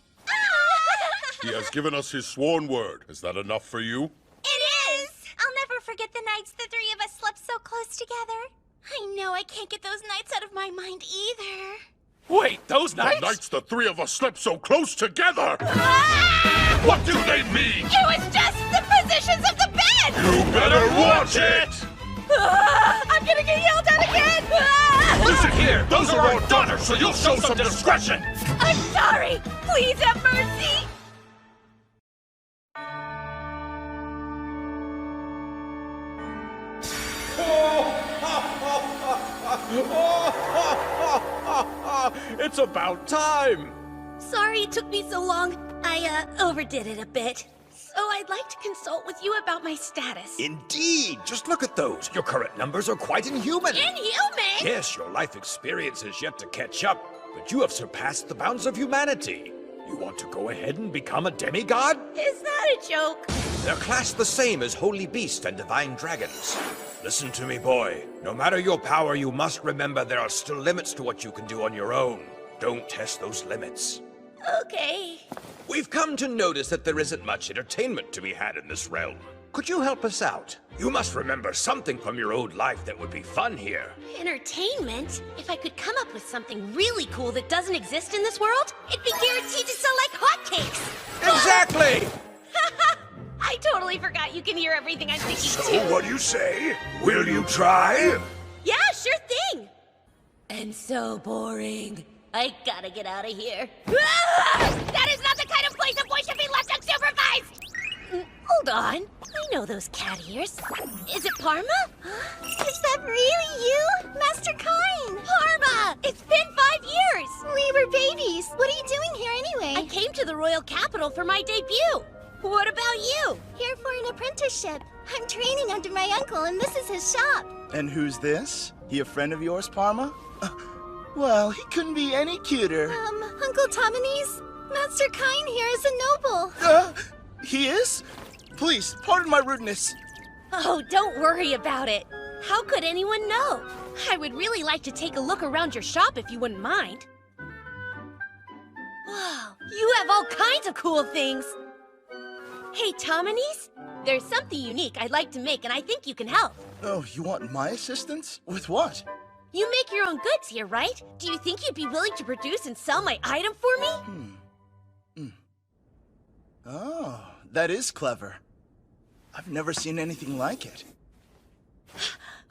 He has given us his sworn word. Is that enough for you? It is! I'll never forget the nights the three of us slept so close together. I know I can't get those nights out of my mind either. Wait, those nights? The nights the three of us slept so close together! What do they mean? It was just the positions of the bed! You better watch it! I'm gonna get yelled at again! Listen here, those are our daughters, so you'll show some discretion! I'm sorry! Please have mercy! It's about time! Sorry it took me so long. I overdid it a bit. So I'd like to consult with you about my status. Indeed! Just look at those. Your current numbers are quite inhuman. Inhuman? Yes, your life experience is yet to catch up, but you have surpassed the bounds of humanity. You want to go ahead and become a demigod? Is that a joke? They're classed the same as holy beasts and divine dragons. Listen to me, boy. No matter your power, you must remember there are still limits to what you can do on your own. Don't test those limits. Okay. We've come to notice that there isn't much entertainment to be had in this realm. Could you help us out? You must remember something from your old life that would be fun here. Entertainment? If I could come up with something really cool that doesn't exist in this world, it'd be guaranteed to sell like hotcakes! Exactly! I totally forgot you can hear everything I'm thinking So what do you say? Will you try? Yeah, sure thing! And so boring. I gotta get out of here. That is not the kind of place a boy should be left unsupervised! Hold on. I know those cat ears. Is it Parma? Is that really you? Master Kine! Parma! It's been 5 years! We were babies. What are you doing here anyway? I came to the royal capital for my debut. What about you? Here for an apprenticeship. I'm training under my uncle, and this is his shop. And who's this? He a friend of yours, Parma? Well, he couldn't be any cuter. Uncle Tominese? Master Kine here is a noble. He is? Please, pardon my rudeness. Oh, don't worry about it. How could anyone know? I would really like to take a look around your shop if you wouldn't mind. Wow, you have all kinds of cool things. Hey, Tominese, there's something unique I'd like to make, and I think you can help. Oh, you want my assistance? With what? You make your own goods here, right? Do you think you'd be willing to produce and sell my item for me? Oh, that is clever. I've never seen anything like it.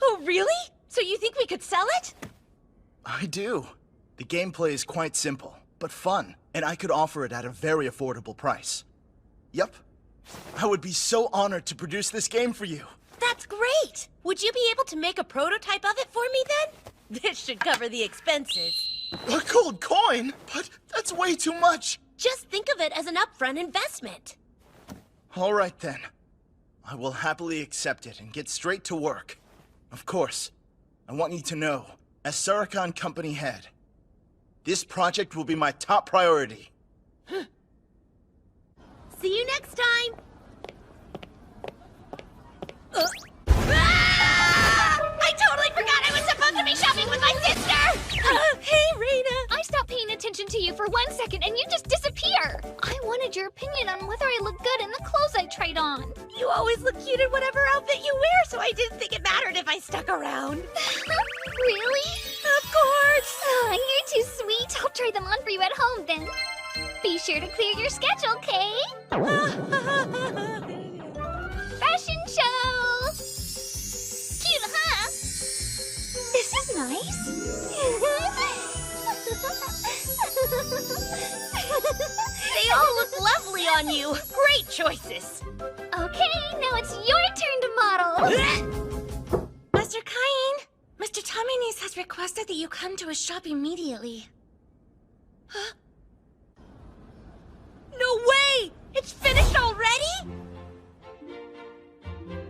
Oh, really? So you think we could sell it? I do. The gameplay is quite simple, but fun, and I could offer it at a very affordable price. Yep. I would be so honored to produce this game for you. That's great! Would you be able to make a prototype of it for me then? This should cover the expenses. A gold coin? But that's way too much. Just think of it as an upfront investment. All right then. I will happily accept it and get straight to work. Of course, I want you to know, as Sarikhan Company head, this project will be my top priority. See you next time! I totally forgot I was supposed to be shopping with my sister! Hey, Reina! I stopped paying attention to you for 1 second and you just disappear! I wanted your opinion on whether I look good in the clothes I tried on. You always look cute in whatever outfit you wear, so I didn't think it mattered if I stuck around. Really? Of course! Oh, you're too sweet. I'll try them on for you at home then. Be sure to clear your schedule, Kay? Fashion show! Cute, huh? This is nice. They all look lovely on you. Great choices. Okay, now it's your turn to model. Master Kine, Mr. Tominese has requested that you come to his shop immediately. Huh? No way! It's finished already?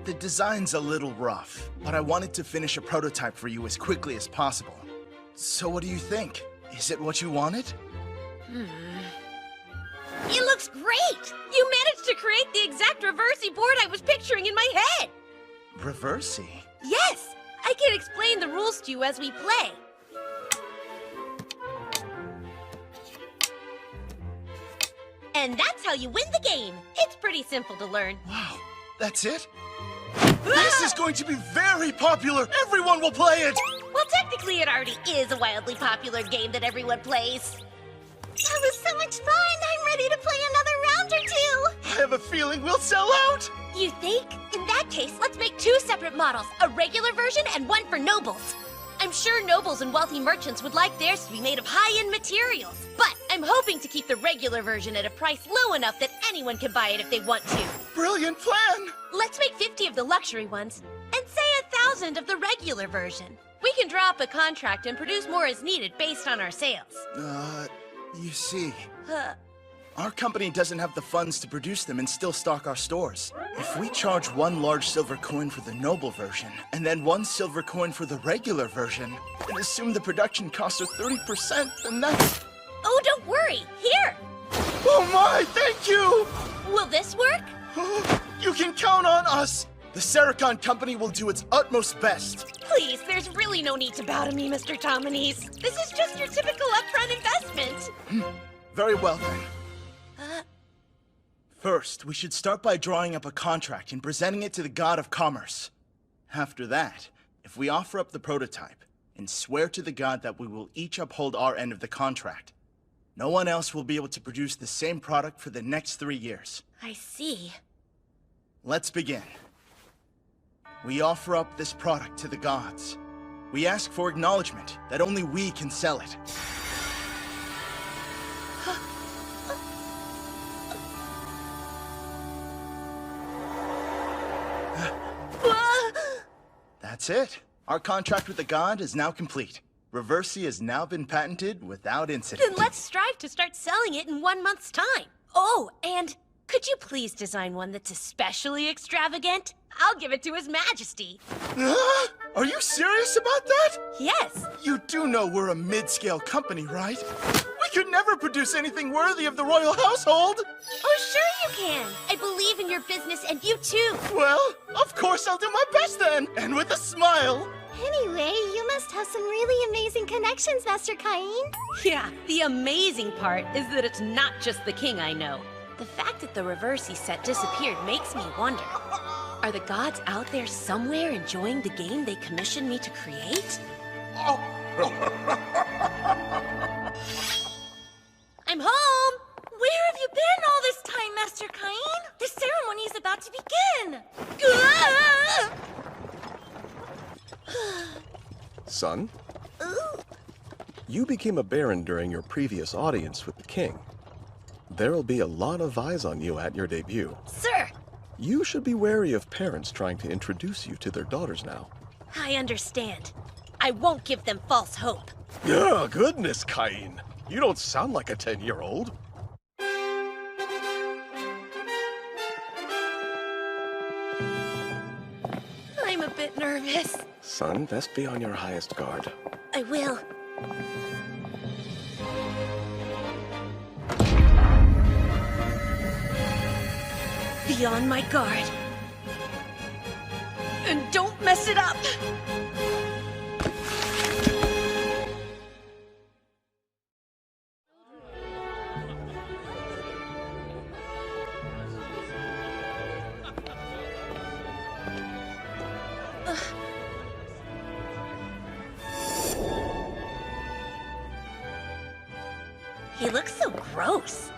The design's a little rough, but I wanted to finish a prototype for you as quickly as possible. So what do you think? Is it what you wanted? It looks great! You managed to create the exact reversey board I was picturing in my head! Reversey? Yes! I can explain the rules to you as we play. And that's how you win the game. It's pretty simple to learn. Wow, that's it? This is going to be very popular! Everyone will play it! Well, technically it already is a wildly popular game that everyone plays. That was so much fun! I'm ready to play another round or two! I have a feeling we'll sell out! You think? In that case, let's make 2 separate models, a regular version and one for nobles. I'm sure nobles and wealthy merchants would like theirs to be made of high-end materials, but I'm hoping to keep the regular version at a price low enough that anyone can buy it if they want to. Brilliant plan! Let's make 50 of the luxury ones, and say 1,000 of the regular version. We can draw up a contract and produce more as needed based on our sales. You see, Our company doesn't have the funds to produce them and still stock our stores. If we charge 1 large silver coin for the noble version, and then 1 silver coin for the regular version, and assume the production costs are 30%, then that's... Oh, don't worry. Here! Oh my, thank you! Will this work? You can count on us! The Sericon Company will do its utmost best. Please, there's really no need to bow to me, Mr. Tominese. This is just your typical upfront investment. Very well, then. First, we should start by drawing up a contract and presenting it to the God of Commerce. After that, if we offer up the prototype and swear to the God that we will each uphold our end of the contract, no one else will be able to produce the same product for the next 3 years. I see. Let's begin. We offer up this product to the gods. We ask for acknowledgement that only we can sell it. That's it. Our contract with the god is now complete. Reversi has now been patented without incident. Then let's strive to start selling it in 1 month's time. Oh, and could you please design one that's especially extravagant? I'll give it to His Majesty. Are you serious about that? Yes. You do know we're a mid-scale company, right? We could never produce anything worthy of the royal household. Oh, sure you can. I believe in your business and you too. Well, of course I'll do my best then, and with a smile. Anyway, you must have some really amazing connections, Master Cain. Yeah, the amazing part is that it's not just the king I know. The fact that the Reversi set disappeared makes me wonder. Are the gods out there somewhere enjoying the game they commissioned me to create? I'm home! Where have you been all this time, Master Cain? The ceremony's about to begin! Son? You became a baron during your previous audience with the king. There'll be a lot of eyes on you at your debut. Sir! You should be wary of parents trying to introduce you to their daughters now. I understand. I won't give them false hope. Oh, goodness, Cain. You don't sound like a 10-year-old. I'm a bit nervous. Son, best be on your highest guard. I will. Be on my guard. And don't mess it up! He looks so gross.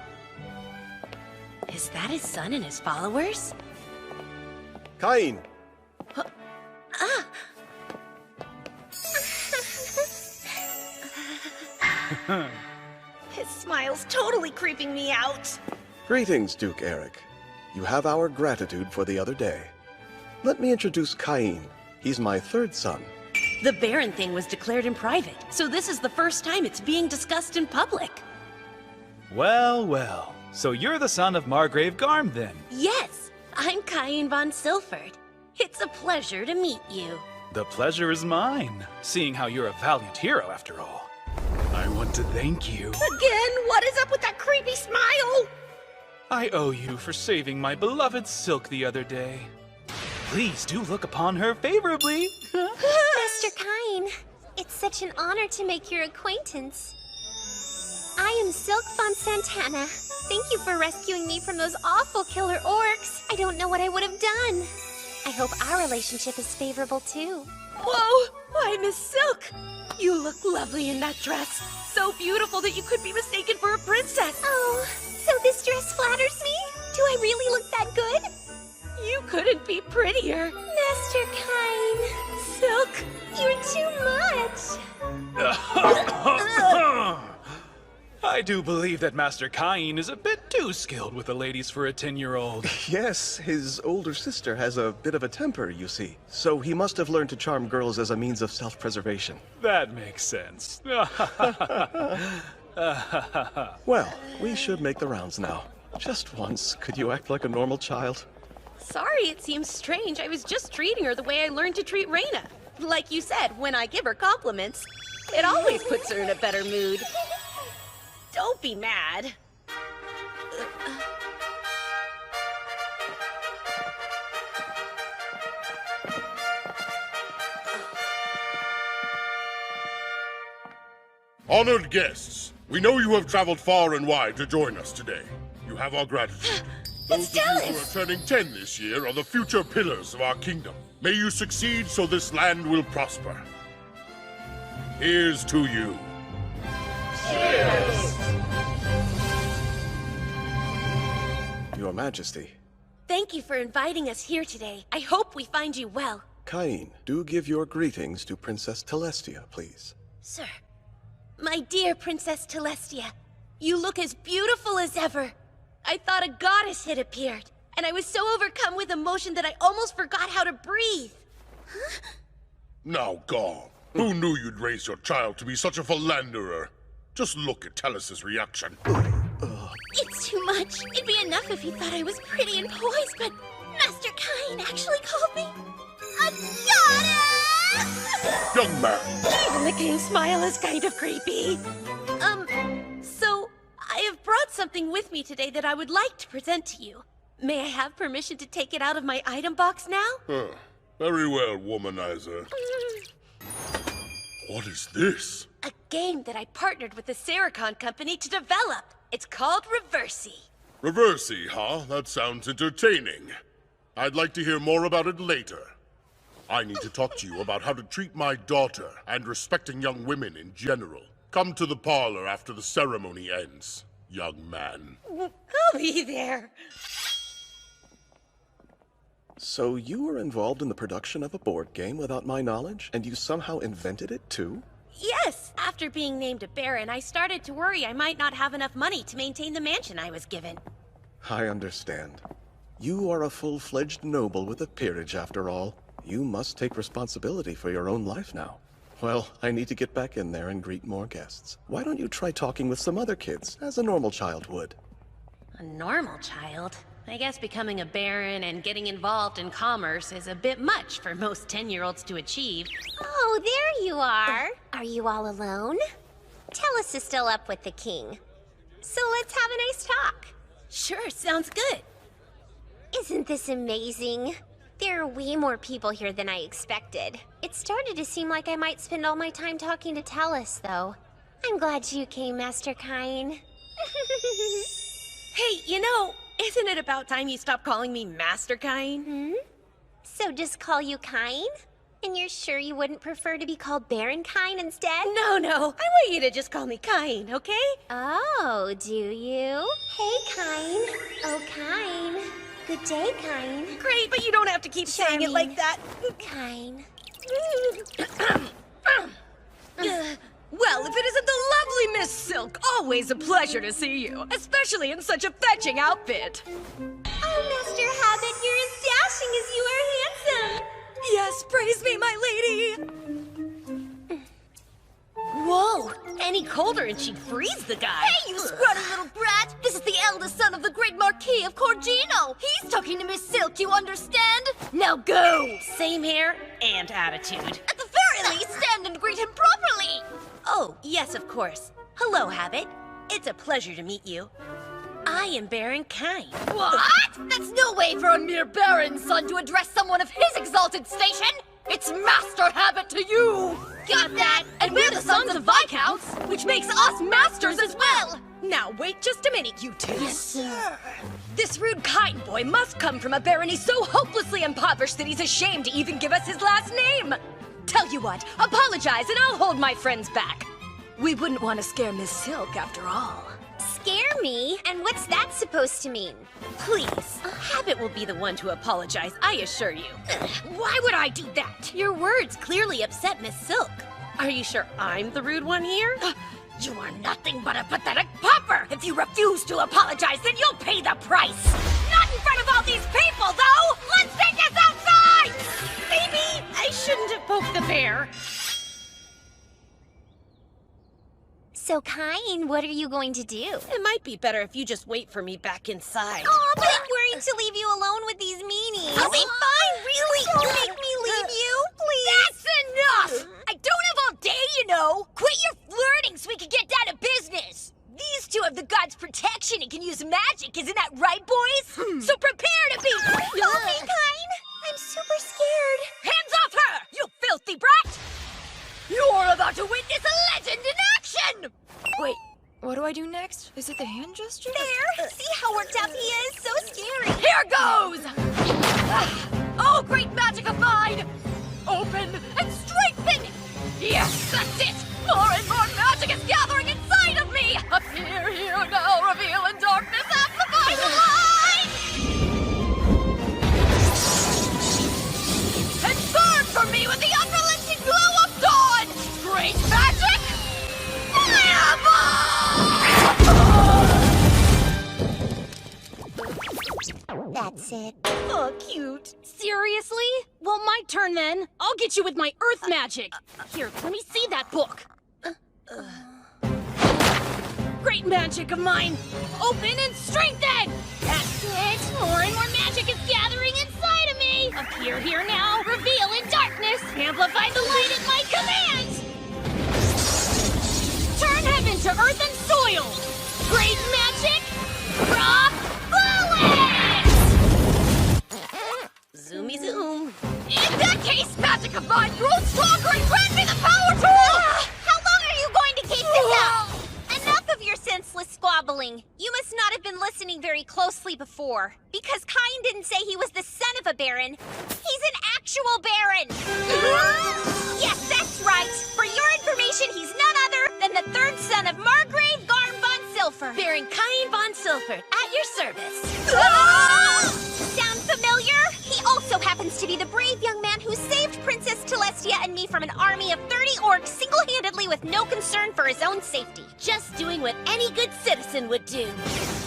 Is that his son and his followers? Cain! His smile's totally creeping me out. Greetings, Duke Eric. You have our gratitude for the other day. Let me introduce Cain. He's my 3rd son. The Baron thing was declared in private, so this is the first time it's being discussed in public. Well, well. So you're the son of Margrave Garm, then? Yes, I'm Cain von Silford. It's a pleasure to meet you. The pleasure is mine, seeing how you're a valiant hero after all. I want to thank you. Again? What is up with that creepy smile? I owe you for saving my beloved Silk the other day. Please do look upon her favorably. Master Cain, it's such an honor to make your acquaintance. I am Silk von Santana. Thank you for rescuing me from those awful killer orcs. I don't know what I would have done. I hope our relationship is favorable too. Whoa! Why, Miss Silk! You look lovely in that dress. So beautiful that you could be mistaken for a princess. Oh, so this dress flatters me? Do I really look that good? You couldn't be prettier. Master Cain. Silk, you're too much. I do believe that Master Cain is a bit too skilled with the ladies for a 10-year-old. Yes, his older sister has a bit of a temper, you see. So he must have learned to charm girls as a means of self-preservation. That makes sense. Well, we should make the rounds now. Just once, could you act like a normal child? Sorry, it seems strange. I was just treating her the way I learned to treat Raina. Like you said, when I give her compliments, it always puts her in a better mood. Don't be mad. Honored guests, we know you have traveled far and wide to join us today. You have our gratitude. Those of you who are turning 10 this year are the future pillars of our kingdom. May you succeed so this land will prosper. Here's to you. Cheers! Your Majesty. Thank you for inviting us here today. I hope we find you well. Cain, do give your greetings to Princess Telestia, please. Sir. My dear Princess Telestia, you look as beautiful as ever. I thought a goddess had appeared, and I was so overcome with emotion that I almost forgot how to breathe. Now, Gaul, who knew you'd raise your child to be such a philanderer? Just look at Talus's reaction. It's too much. It'd be enough if he thought I was pretty and poised, but Master Cain actually called me a goddess! Young man! Even the king's smile is kind of creepy. So I have brought something with me today that I would like to present to you. May I have permission to take it out of my item box now? Very well, womanizer. What is this? A game that I partnered with the Sericon company to develop. It's called Reversi. Reversi, huh? That sounds entertaining. I'd like to hear more about it later. I need to talk to you about how to treat my daughter and respecting young women in general. Come to the parlor after the ceremony ends, young man. I'll be there. So you were involved in the production of a board game without my knowledge, and you somehow invented it too? Yes! After being named a baron, I started to worry I might not have enough money to maintain the mansion I was given. I understand. You are a full-fledged noble with a peerage, after all. You must take responsibility for your own life now. Well, I need to get back in there and greet more guests. Why don't you try talking with some other kids, as a normal child would? A normal child? I guess becoming a baron and getting involved in commerce is a bit much for most 10-year-olds to achieve. Oh, there you are. Are you all alone? Tellus is still up with the king. So let's have a nice talk. Sure, sounds good. Isn't this amazing? There are way more people here than I expected. It started to seem like I might spend all my time talking to Tellus, though. I'm glad you came, Master Cain. Hey, you know, isn't it about time you stop calling me Master Cain? So just call you Cain? And you're sure you wouldn't prefer to be called Baron Cain instead? No, I want you to just call me Cain, okay? Oh, do you? Hey, Cain. Oh, Cain. Good day, Cain. Great, but you don't have to keep saying it like that. Cain. Well, if it isn't the lovely Miss Silk, always a pleasure to see you, especially in such a fetching outfit. Oh, Master Habit, you're as dashing as you are handsome. Yes, praise me, my lady. Whoa, any colder and she'd freeze the guy. Hey, you scrawny little brat! This is the eldest son of the great Marquis of Corgino. He's talking to Miss Silk, you understand? Now go! Same hair and attitude. At the very least, stand and greet him properly! Oh, yes, of course. Hello, Habit. It's a pleasure to meet you. I am Baron Cain. What? That's no way for a mere baron's son to address someone of his exalted station! It's Master Habit to you! Got that? And we're the sons of Viscounts, which makes us masters as well! Now, wait just a minute, you two. Yes, sir. This rude Cain boy must come from a barony so hopelessly impoverished that he's ashamed to even give us his last name. Tell you what, apologize and I'll hold my friends back. We wouldn't want to scare Miss Silk after all. Scare me? And what's that supposed to mean? Please, Habit will be the one to apologize, I assure you. Why would I do that? Your words clearly upset Miss Silk. Are you sure I'm the rude one here? You are nothing but a pathetic pauper! If you refuse to apologize, then you'll pay the price! Not in front of all these people, though! Let's take this outside! Maybe I shouldn't have poked the bear. So, Kain, what are you going to do? It might be better if you just wait for me back inside. Aw, but I'm worried to leave you alone with these meanies. I'll be fine, really! Don't make me leave you, please. That's enough! I don't have all day, you know! Quit your flirting so we can get down to business! These two have the god's protection and can use magic, isn't that right, boys? So prepare to be... Help me, Kain! I'm super scared. Hands off her, you filthy brat! You're about to witness a legend in action! Wait, what do I do next? Is it the hand gesture? There! See how worked up he is? So scary! Here goes! Oh, great magic of mine! Open and strengthen! Yes, that's it! More and more magic is gathering inside of me! Appear here now, reveal in darkness, amplify the light! And burn for me with the unrelenting glow of dawn! Great magic! That's it. Oh, cute. Seriously? Well, my turn then. I'll get you with my earth magic. Here, let me see that book. Great magic of mine. Open and strengthen. That's it. More and more magic is gathering inside of me. Appear here now. Reveal in darkness. Amplify the light at my command. Turn heaven to earth and soil. Great magic. Rock bullets. Zoomy zoom. In that case, magic of mine, grow stronger and grant me the power to... How long are you going to keep this up? Enough of your senseless squabbling. You must not have been listening very closely before. Because Kain didn't say he was the son of a baron. He's an actual baron. Yes, that's right. For your information, he's none other than the third son of Margrave Garm von Silfer. Baron Kain von Silfer, at your service. Sound familiar? He also happens to be the brave young man who saved Princess Telestia and me from an army of 30 orcs single-handedly with no concern for his own safety. Just doing what any good citizen would do.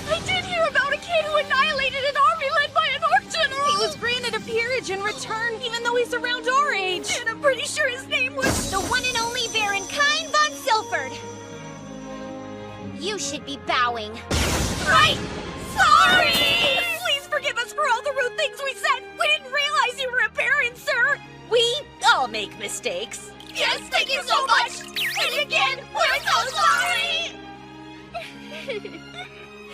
I did hear about a kid who annihilated an army led by an orc general! He was granted a peerage in return, even though he's around our age. And I'm pretty sure his name was... the one and only Baron Kain von Silford. You should be bowing. Right! Sorry! Please forgive us for all the rude things we said! We didn't realize you were a baron, sir! We all make mistakes. Yes, thank you so much! And again, we're so sorry!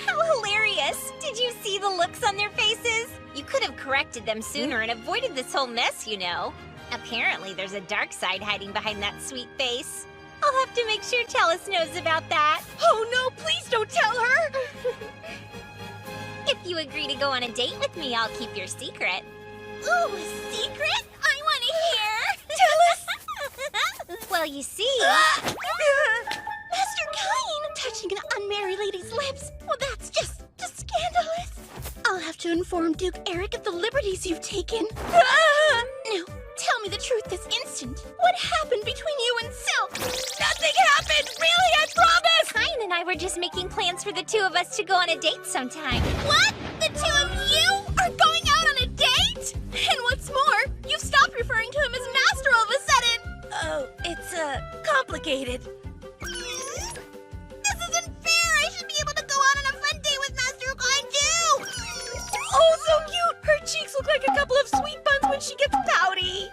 How hilarious! Did you see the looks on their faces? You could have corrected them sooner and avoided this whole mess, you know. Apparently, there's a dark side hiding behind that sweet face. I'll have to make sure Tellus knows about that. Oh no, please don't tell her! If you agree to go on a date with me, I'll keep your secret. Ooh, a secret? I want to hear! Tellus! Well, you see... Master Kain! Touching an unmarried lady's lips! Well, that's just scandalous! I'll have to inform Duke Eric of the liberties you've taken. No, tell me the truth this instant. What happened between you and Silk? Nothing happened! Really, I promise! Kain and I were just making plans for the two of us to go on a date sometime. What? The two of you are going out on a date? And what's more, you've stopped referring to him as Master all of a sudden. Oh, it's, complicated. This isn't fair! I should be able to go out on a fun date with Master Kain too! Oh, so cute! Her cheeks look like a couple of sweet buns when she gets pouty.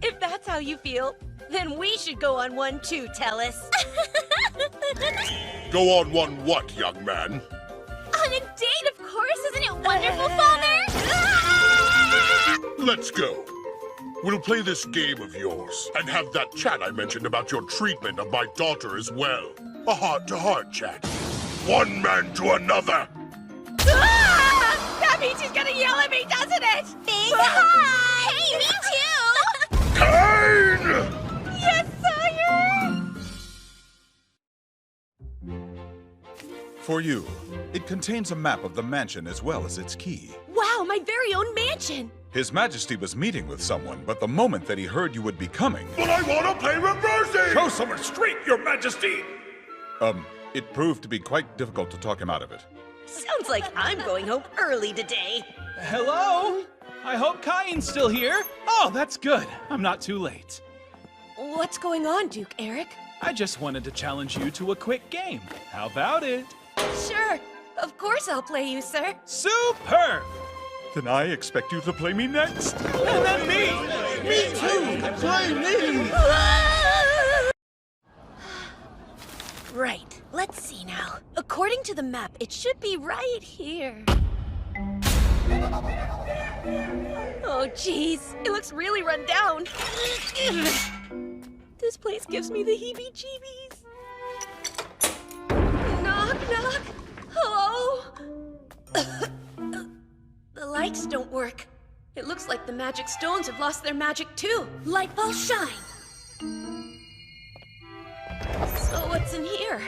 If that's how you feel, then we should go on one too, Tellus. Go on one what, young man? On a date, of course! Isn't it wonderful, Father? Let's go. We'll play this game of yours, and have that chat I mentioned about your treatment of my daughter as well. A heart-to-heart chat. One man to another. Ah! That means he's gonna yell at me, doesn't it? Big hi! Hey, me too! Kain! Yes, sire! For you, it contains a map of the mansion as well as its key. Wow, my very own mansion! His Majesty was meeting with someone, but the moment that he heard you would be coming... But I want to play reversing! Show some restraint, your majesty! It proved to be quite difficult to talk him out of it. Sounds like I'm going home early today. Hello? I hope Kain's still here. Oh, that's good. I'm not too late. What's going on, Duke Eric? I just wanted to challenge you to a quick game. How about it? Sure. Of course I'll play you, sir. Superb! Then I expect you to play me next. And then me! Me too! Play me! Right. Let's see now. According to the map, it should be right here. Oh, jeez. It looks really run down. This place gives me the heebie-jeebies. Knock, knock. Hello? The lights don't work. It looks like the magic stones have lost their magic too. Light ball shine. So what's in here?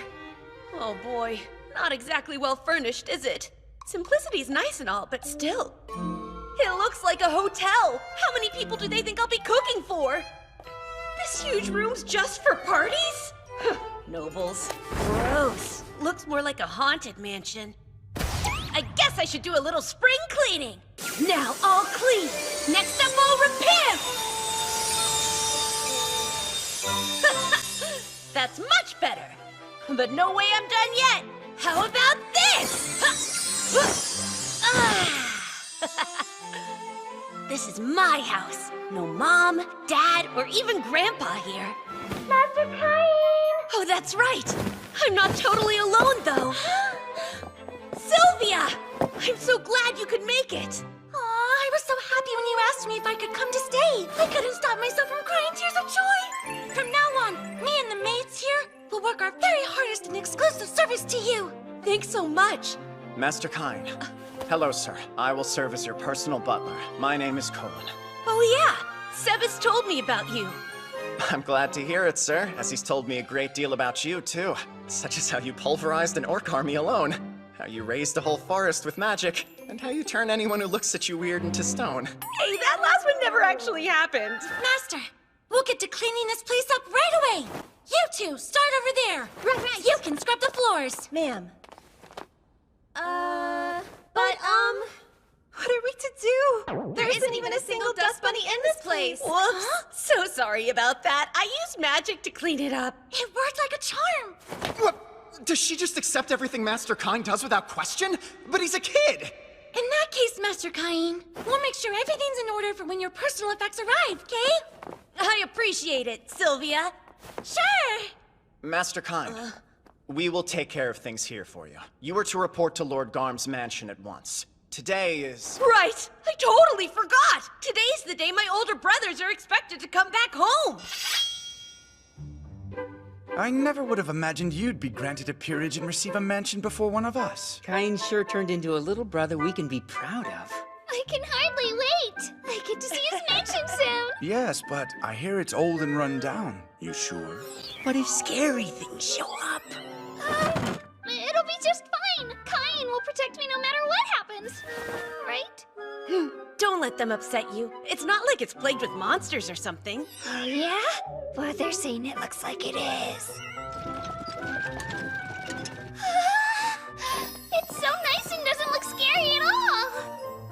Oh boy, not exactly well furnished, is it? Simplicity's nice and all, but still. It looks like a hotel. How many people do they think I'll be cooking for? This huge room's just for parties? Nobles. Gross. Looks more like a haunted mansion. I guess I should do a little spring cleaning. Now all clean. Next up, I'll repair. That's much better. But no way I'm done yet. How about this? This is my house. No mom, dad, or even grandpa here. Master Cain! Oh, that's right. I'm not totally alone, though. Sylvia! I'm so glad you could make it. Aw, I was so happy when you asked me if I could come to stay. I couldn't stop myself from crying tears of joy. From now on, me and the maids here will work our very hardest in exclusive service to you. Thanks so much. Master Cain. Hello, sir. I will serve as your personal butler. My name is Colin. Oh, yeah. Sebas told me about you. I'm glad to hear it, sir, as he's told me a great deal about you, too. Such as how you pulverized an orc army alone, how you raised a whole forest with magic, and how you turn anyone who looks at you weird into stone. Hey, that last one never actually happened. Master, we'll get to cleaning this place up right away. You two, start over there. Right. You can scrub the floors. Ma'am. What are we to do? There isn't even a single dust bunny in this place. Whoops. So sorry about that. I used magic to clean it up. It worked like a charm. What? Does she just accept everything Master Cain does without question? But he's a kid! In that case, Master Cain, we'll make sure everything's in order for when your personal effects arrive, okay? I appreciate it, Sylvia. Sure! Master Cain, we will take care of things here for you. You are to report to Lord Garm's mansion at once. Today is... Right! I totally forgot! Today's the day my older brothers are expected to come back home! I never would have imagined you'd be granted a peerage and receive a mansion before one of us. Cain sure turned into a little brother we can be proud of. I can hardly wait! I get to see his mansion soon! Yes, but I hear it's old and run down. You sure? What if scary things show up? It'll be just fine. Cain will protect me no matter what happens. Right? Don't let them upset you. It's not like it's plagued with monsters or something. Yeah? Well, they're saying it looks like it is. It's so nice and doesn't look scary at all.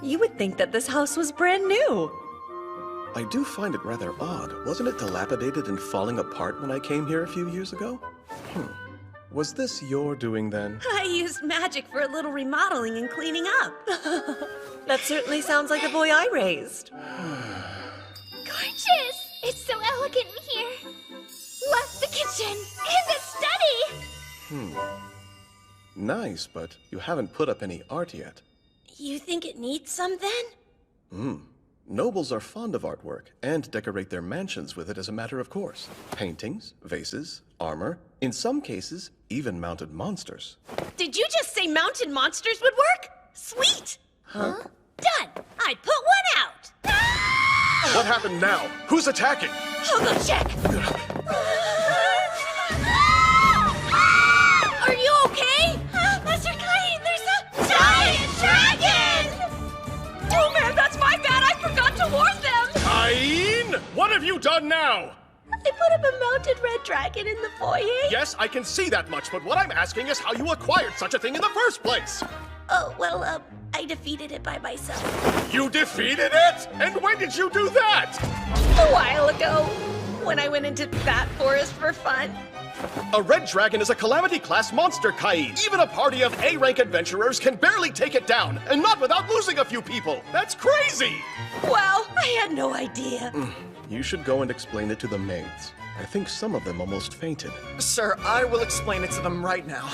You would think that this house was brand new. I do find it rather odd. Wasn't it dilapidated and falling apart when I came here a few years ago? Was this your doing then? I used magic for a little remodeling and cleaning up. That certainly sounds like the boy I raised. Gorgeous! It's so elegant in here. Love the kitchen and the study. Nice, but you haven't put up any art yet. You think it needs some then? Nobles are fond of artwork and decorate their mansions with it as a matter of course. Paintings, vases, armor, in some cases, even mounted monsters. Did you just say mounted monsters would work? Sweet! Huh? Done! I put one out! What happened now? Who's attacking? I'll go check! Are you okay? Master Cain, there's a giant dragon! Oh man, that's my bad! I forgot to warn them! Cain! What have you done now? I put up a mounted red dragon in the foyer. Yes, I can see that much, but what I'm asking is how you acquired such a thing in the first place. Oh, well, I defeated it by myself. You defeated it? And when did you do that? A while ago, when I went into that forest for fun. A red dragon is a calamity-class monster, Cain. Even a party of A-rank adventurers can barely take it down, and not without losing a few people. That's crazy! Wow, I had no idea. You should go and explain it to the maids. I think some of them almost fainted. Sir, I will explain it to them right now.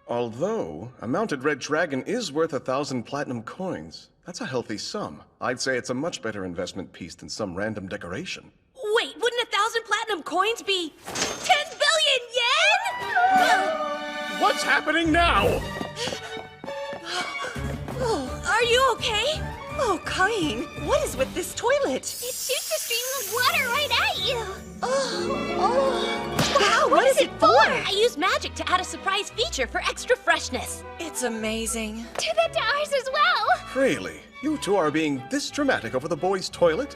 Although, a mounted red dragon is worth 1,000 platinum coins. That's a healthy sum. I'd say it's a much better investment piece than some random decoration. Wait, wouldn't 1,000 platinum coins be 10 billion yen? What's happening now? Oh, are you okay? Oh, Cain, what is with this toilet? It shoots a stream of water right at you. Wow, what is it for? I use magic to add a surprise feature for extra freshness. It's amazing. Do that to ours as well. Really? You two are being this dramatic over the boys' toilet?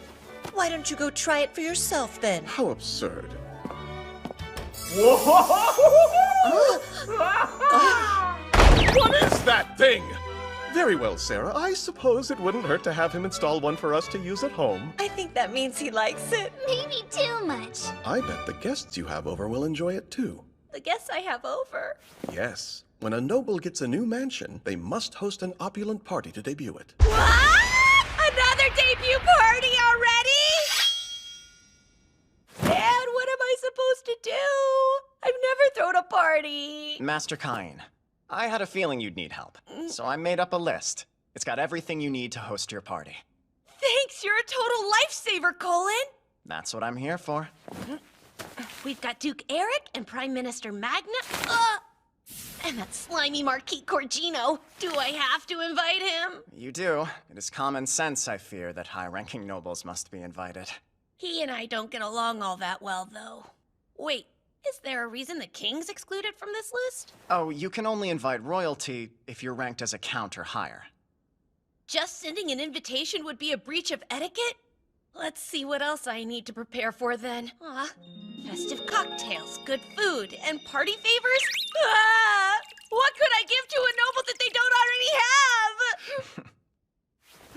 Why don't you go try it for yourself then? How absurd. What is that thing? Very well, Sarah. I suppose it wouldn't hurt to have him install one for us to use at home. I think that means he likes it. Maybe too much. I bet the guests you have over will enjoy it too. The guests I have over. Yes. When a noble gets a new mansion, they must host an opulent party to debut it. What? Another debut party already? Dad, what am I supposed to do? I've never thrown a party. Master Cain, I had a feeling you'd need help, so I made up a list. It's got everything you need to host your party. Thanks, you're a total lifesaver, Colin. That's what I'm here for. We've got Duke Eric and Prime Minister Magna. And that slimy Marquis Corgino. Do I have to invite him? You do. It is common sense, I fear, that high-ranking nobles must be invited. He and I don't get along all that well, though. Wait, is there a reason the king's excluded from this list? Oh, you can only invite royalty if you're ranked as a count or higher. Just sending an invitation would be a breach of etiquette? Let's see what else I need to prepare for then. Festive cocktails, good food, and party favors? What could I give to a noble that they don't already have?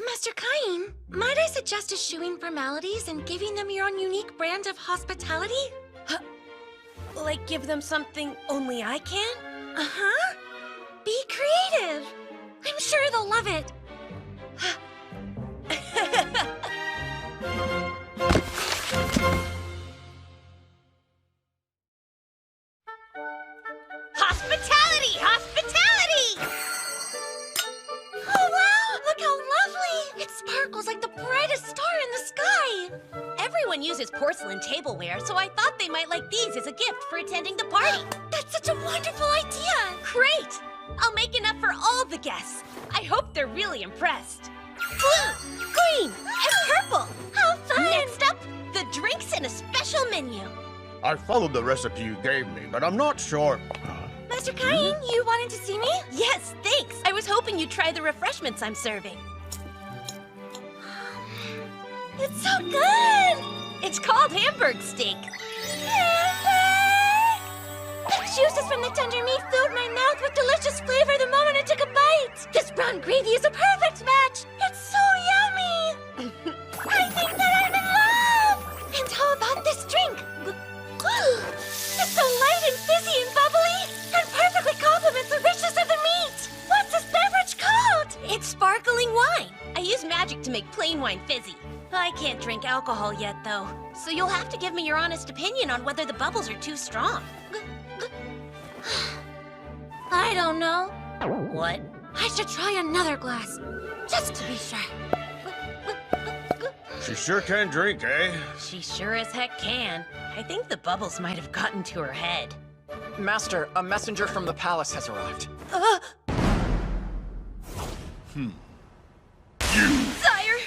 Master Cain, might I suggest eschewing formalities and giving them your own unique brand of hospitality? Like give them something only I can? Uh-huh. Be creative. I'm sure they'll love it. Hospitality! Hospitality! Oh, wow! Look how lovely! It sparkles like the brightest star in the sky! Everyone uses porcelain tableware, so I thought they might like these as a gift for attending the party. That's such a wonderful idea! Great! I'll make enough for all the guests. I hope they're really impressed. Blue, green, and purple. How fun! Next up, the drinks and a special menu. I followed the recipe you gave me, but I'm not sure. Master Cain, you wanted to see me? Yes, thanks. I was hoping you'd try the refreshments I'm serving. It's so good! It's called Hamburg steak. Hamburg! The juices from the tender meat filled my mouth with delicious flavor the moment I took a bite. This brown gravy is a perfect match. It's so yummy. I think that I'm in love. And how about this drink? It's so light and fizzy and bubbly, and perfectly complements the richness of the meat. What's this beverage called? It's sparkling wine. I use magic to make plain wine fizzy. I can't drink alcohol yet, though, so you'll have to give me your honest opinion on whether the bubbles are too strong. I don't know. What? I should try another glass, just to be sure. She sure can drink, eh? She sure as heck can. I think the bubbles might have gotten to her head. Master, a messenger from the palace has arrived. Sire,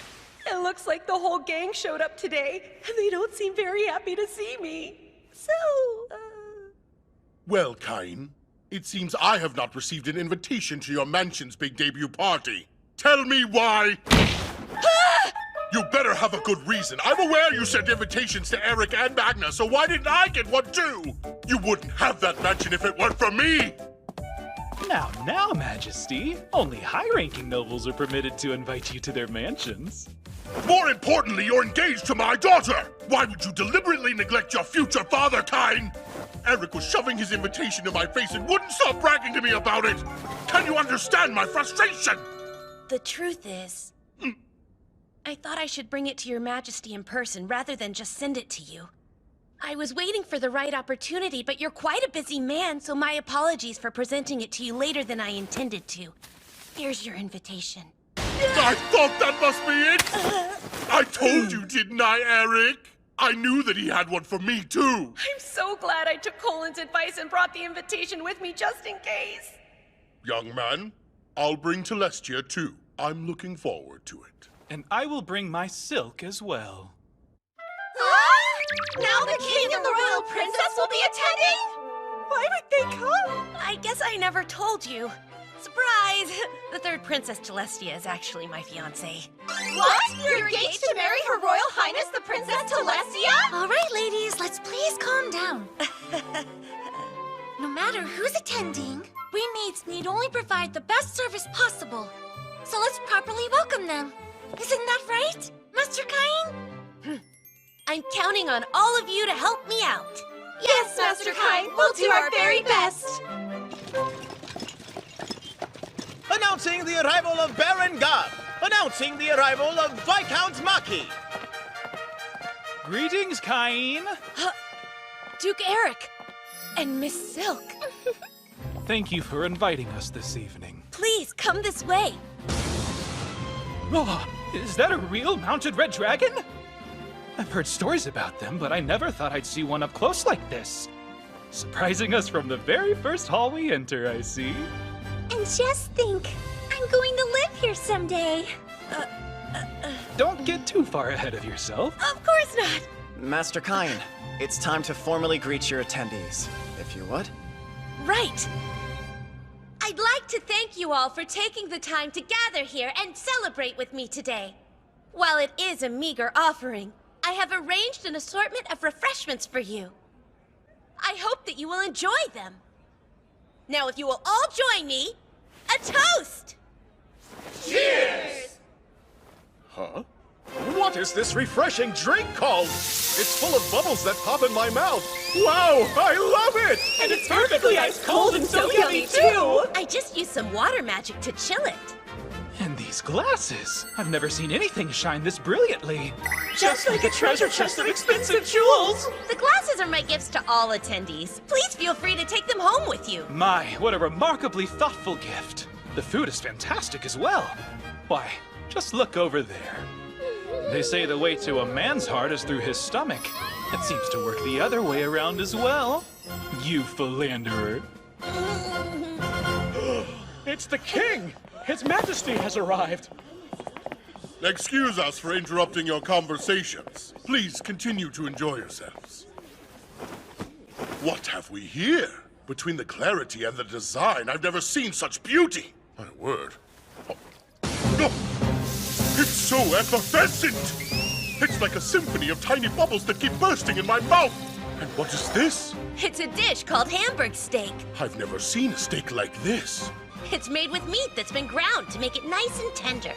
it looks like the whole gang showed up today, and they don't seem very happy to see me. So, Well, Cain, it seems I have not received an invitation to your mansion's big debut party. Tell me why! You better have a good reason. I'm aware you sent invitations to Eric and Magna, so why didn't I get one too? You wouldn't have that mansion if it weren't for me! Now, Majesty. Only high-ranking nobles are permitted to invite you to their mansions. More importantly, you're engaged to my daughter! Why would you deliberately neglect your future father, Cain? Eric was shoving his invitation in my face and wouldn't stop bragging to me about it! Can you understand my frustration? The truth is, I thought I should bring it to your majesty in person rather than just send it to you. I was waiting for the right opportunity, but you're quite a busy man, so my apologies for presenting it to you later than I intended to. Here's your invitation. I thought that must be it! I told you, didn't I, Eric? I knew that he had one for me, too! I'm so glad I took Colin's advice and brought the invitation with me just in case. Young man, I'll bring Celestia, too. I'm looking forward to it. And I will bring my silk as well. Now the king and the royal princess will be attending? Why would they come? I guess I never told you. Surprise! The third Princess Celestia is actually my fiancée. What? You're engaged to marry Her Royal Highness the Princess Celestia? All right, ladies, let's please calm down. No matter who's attending, we maids need only provide the best service possible. So let's properly welcome them. Isn't that right, Master Cain? I'm counting on all of you to help me out. Yes, Master Cain, we'll do our very best. Announcing the arrival of Baron Gab. Announcing the arrival of Viscount Maki. Greetings, Cain. Duke Eric and Miss Silk. Thank you for inviting us this evening. Please, come this way. Oh, is that a real mounted red dragon? I've heard stories about them, but I never thought I'd see one up close like this. Surprising us from the very first hall we enter, I see. And just think, I'm going to live here someday. Don't get too far ahead of yourself. Of course not. Master Cain, it's time to formally greet your attendees, if you would. Right. I'd like to thank you all for taking the time to gather here and celebrate with me today. While it is a meager offering, I have arranged an assortment of refreshments for you. I hope that you will enjoy them. Now, if you will all join me, a toast! Cheers! Huh? What is this refreshing drink called? It's full of bubbles that pop in my mouth. Wow, I love it! And it's perfectly ice cold and so yummy, too! I just used some water magic to chill it. And these glasses! I've never seen anything shine this brilliantly. Just like a treasure chest of expensive jewels! The glasses are my gifts to all attendees. Please feel free to take them home with you. My, what a remarkably thoughtful gift. The food is fantastic as well. Why, just look over there. They say the way to a man's heart is through his stomach. It seems to work the other way around as well. You philanderer. It's the king! His Majesty has arrived! Excuse us for interrupting your conversations. Please continue to enjoy yourselves. What have we here? Between the clarity and the design, I've never seen such beauty! My word. Oh. It's so effervescent! It's like a symphony of tiny bubbles that keep bursting in my mouth! And what is this? It's a dish called Hamburg steak. I've never seen a steak like this. It's made with meat that's been ground to make it nice and tender.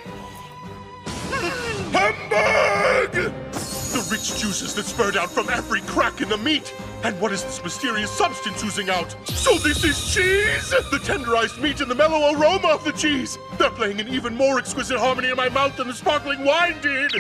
Hamburg! The rich juices that spurred out from every crack in the meat. And what is this mysterious substance oozing out? So this is cheese? The tenderized meat and the mellow aroma of the cheese. They're playing an even more exquisite harmony in my mouth than the sparkling wine did.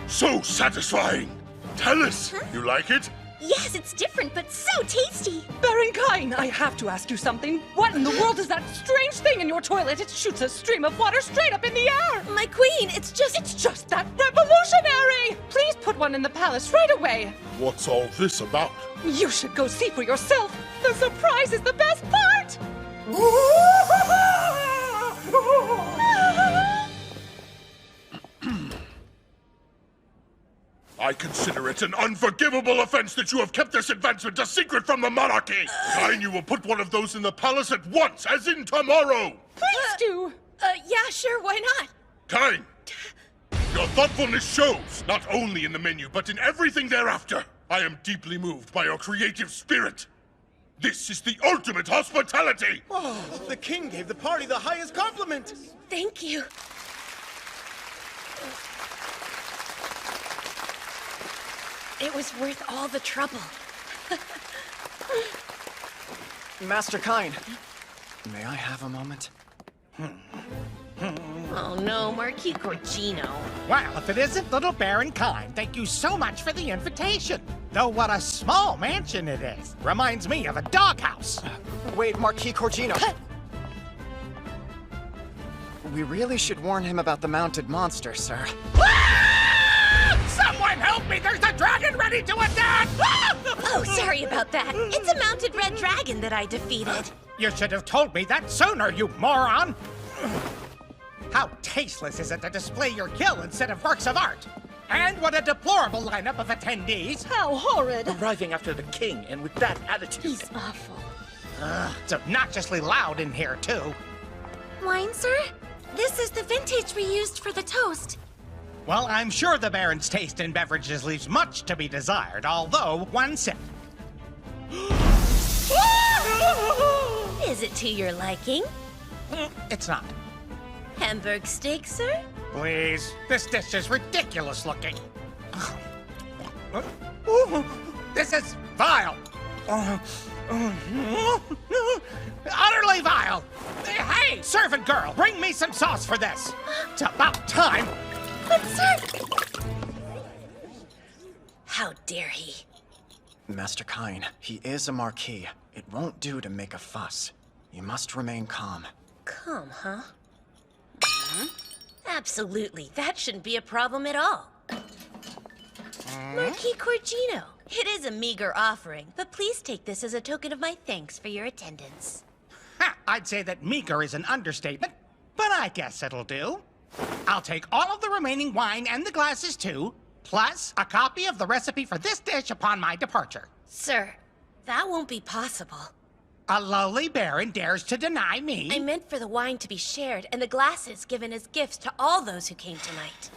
So satisfying. Tell us, you like it? Yes, it's different, but so tasty. Baron Cain, I have to ask you something. What in the world is that strange thing in your toilet? It shoots a stream of water straight up in the air. My queen, it's just that revolutionary. Please put one in the palace right away. What's all this about? You should go see for yourself. The surprise is the best part. I consider it an unforgivable offense that you have kept this advancement a secret from the monarchy! Cain, you will put one of those in the palace at once, as in tomorrow! Please do! Yeah, sure, why not? Cain! Your thoughtfulness shows, not only in the menu, but in everything thereafter. I am deeply moved by your creative spirit. This is the ultimate hospitality! Oh, the king gave the party the highest compliment! Thank you. It was worth all the trouble. Master Kine, may I have a moment? Oh no, Marquis Corgino. Well, if it isn't little Baron Kine, thank you so much for the invitation. Though what a small mansion it is. Reminds me of a doghouse. Wait, Marquis Corgino. We really should warn him about the mounted monster, sir. Someone help me! There's a dragon ready to attack! Oh, sorry about that. It's a mounted red dragon that I defeated. You should have told me that sooner, you moron! How tasteless is it to display your kill instead of works of art? And what a deplorable lineup of attendees! How horrid! Arriving after the king, and with that attitude. He's awful. It's obnoxiously loud in here, too. Wine, sir? This is the vintage we used for the toast. Well, I'm sure the Baron's taste in beverages leaves much to be desired, although one sip. Is it to your liking? It's not. Hamburg steak, sir? Please, this dish is ridiculous looking. This is vile. Utterly vile. Hey, servant girl, bring me some sauce for this. It's about time. But, sir... How dare he? Master Kine, he is a marquis. It won't do to make a fuss. You must remain calm. Calm, huh? Absolutely. That shouldn't be a problem at all. Marquis Corgino, it is a meager offering, but please take this as a token of my thanks for your attendance. I'd say that meager is an understatement, but I guess it'll do. I'll take all of the remaining wine and the glasses too, plus a copy of the recipe for this dish upon my departure. Sir, that won't be possible. A lowly baron dares to deny me? I meant for the wine to be shared and the glasses given as gifts to all those who came tonight.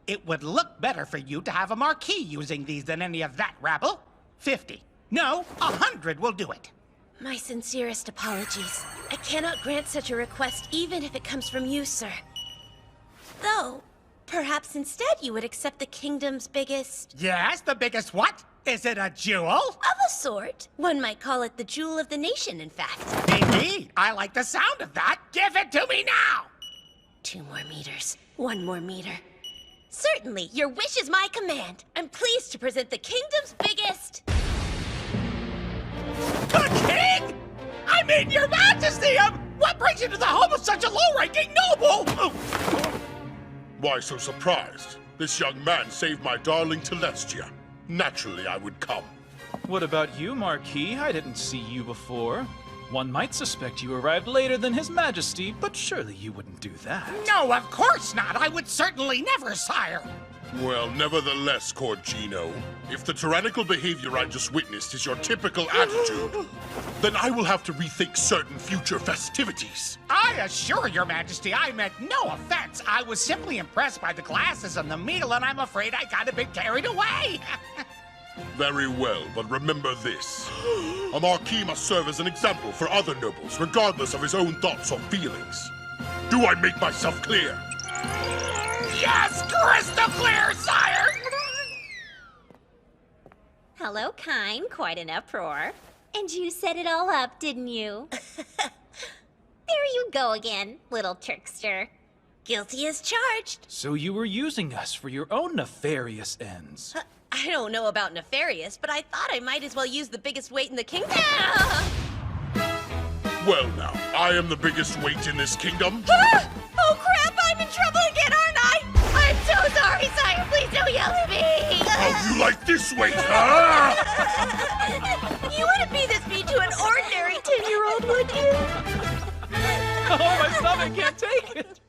It would look better for you to have a marquis using these than any of that rabble. 50. No, 100 will do it. My sincerest apologies. I cannot grant such a request even if it comes from you, sir. Though, perhaps instead you would accept the kingdom's biggest... Yes, the biggest what? Is it a jewel? Of a sort. One might call it the jewel of the nation, in fact. Indeed. I like the sound of that. Give it to me now! 2 more meters. 1 more meter. Certainly, your wish is my command. I'm pleased to present the kingdom's biggest... The king? I mean, your majesty! What brings you to the home of such a low-ranking noble? Why so surprised? This young man saved my darling Telestia. Naturally, I would come. What about you, Marquis? I didn't see you before. One might suspect you arrived later than His Majesty, but surely you wouldn't do that. No, of course not. I would certainly never, sire. Well, nevertheless, Corgino, if the tyrannical behavior I just witnessed is your typical attitude, then I will have to rethink certain future festivities. I assure your majesty I meant no offense. I was simply impressed by the glasses and the meal, and I'm afraid I got a bit carried away. Very well, but remember this. A marquis must serve as an example for other nobles, regardless of his own thoughts or feelings. Do I make myself clear? Yes, crystal clear, sire! Hello, Kine. Quite an uproar. And you set it all up, didn't you? There you go again, little trickster. Guilty as charged. So you were using us for your own nefarious ends. I don't know about nefarious, but I thought I might as well use the biggest weight in the kingdom. Well now, I am the biggest weight in this kingdom. Oh crap, I'm in trouble again, aren't I? I'm so sorry, sire. Please don't yell at me. Oh, you like this weight, huh? You wouldn't be this mean to an ordinary 10-year-old, would you? Oh, my stomach can't take it.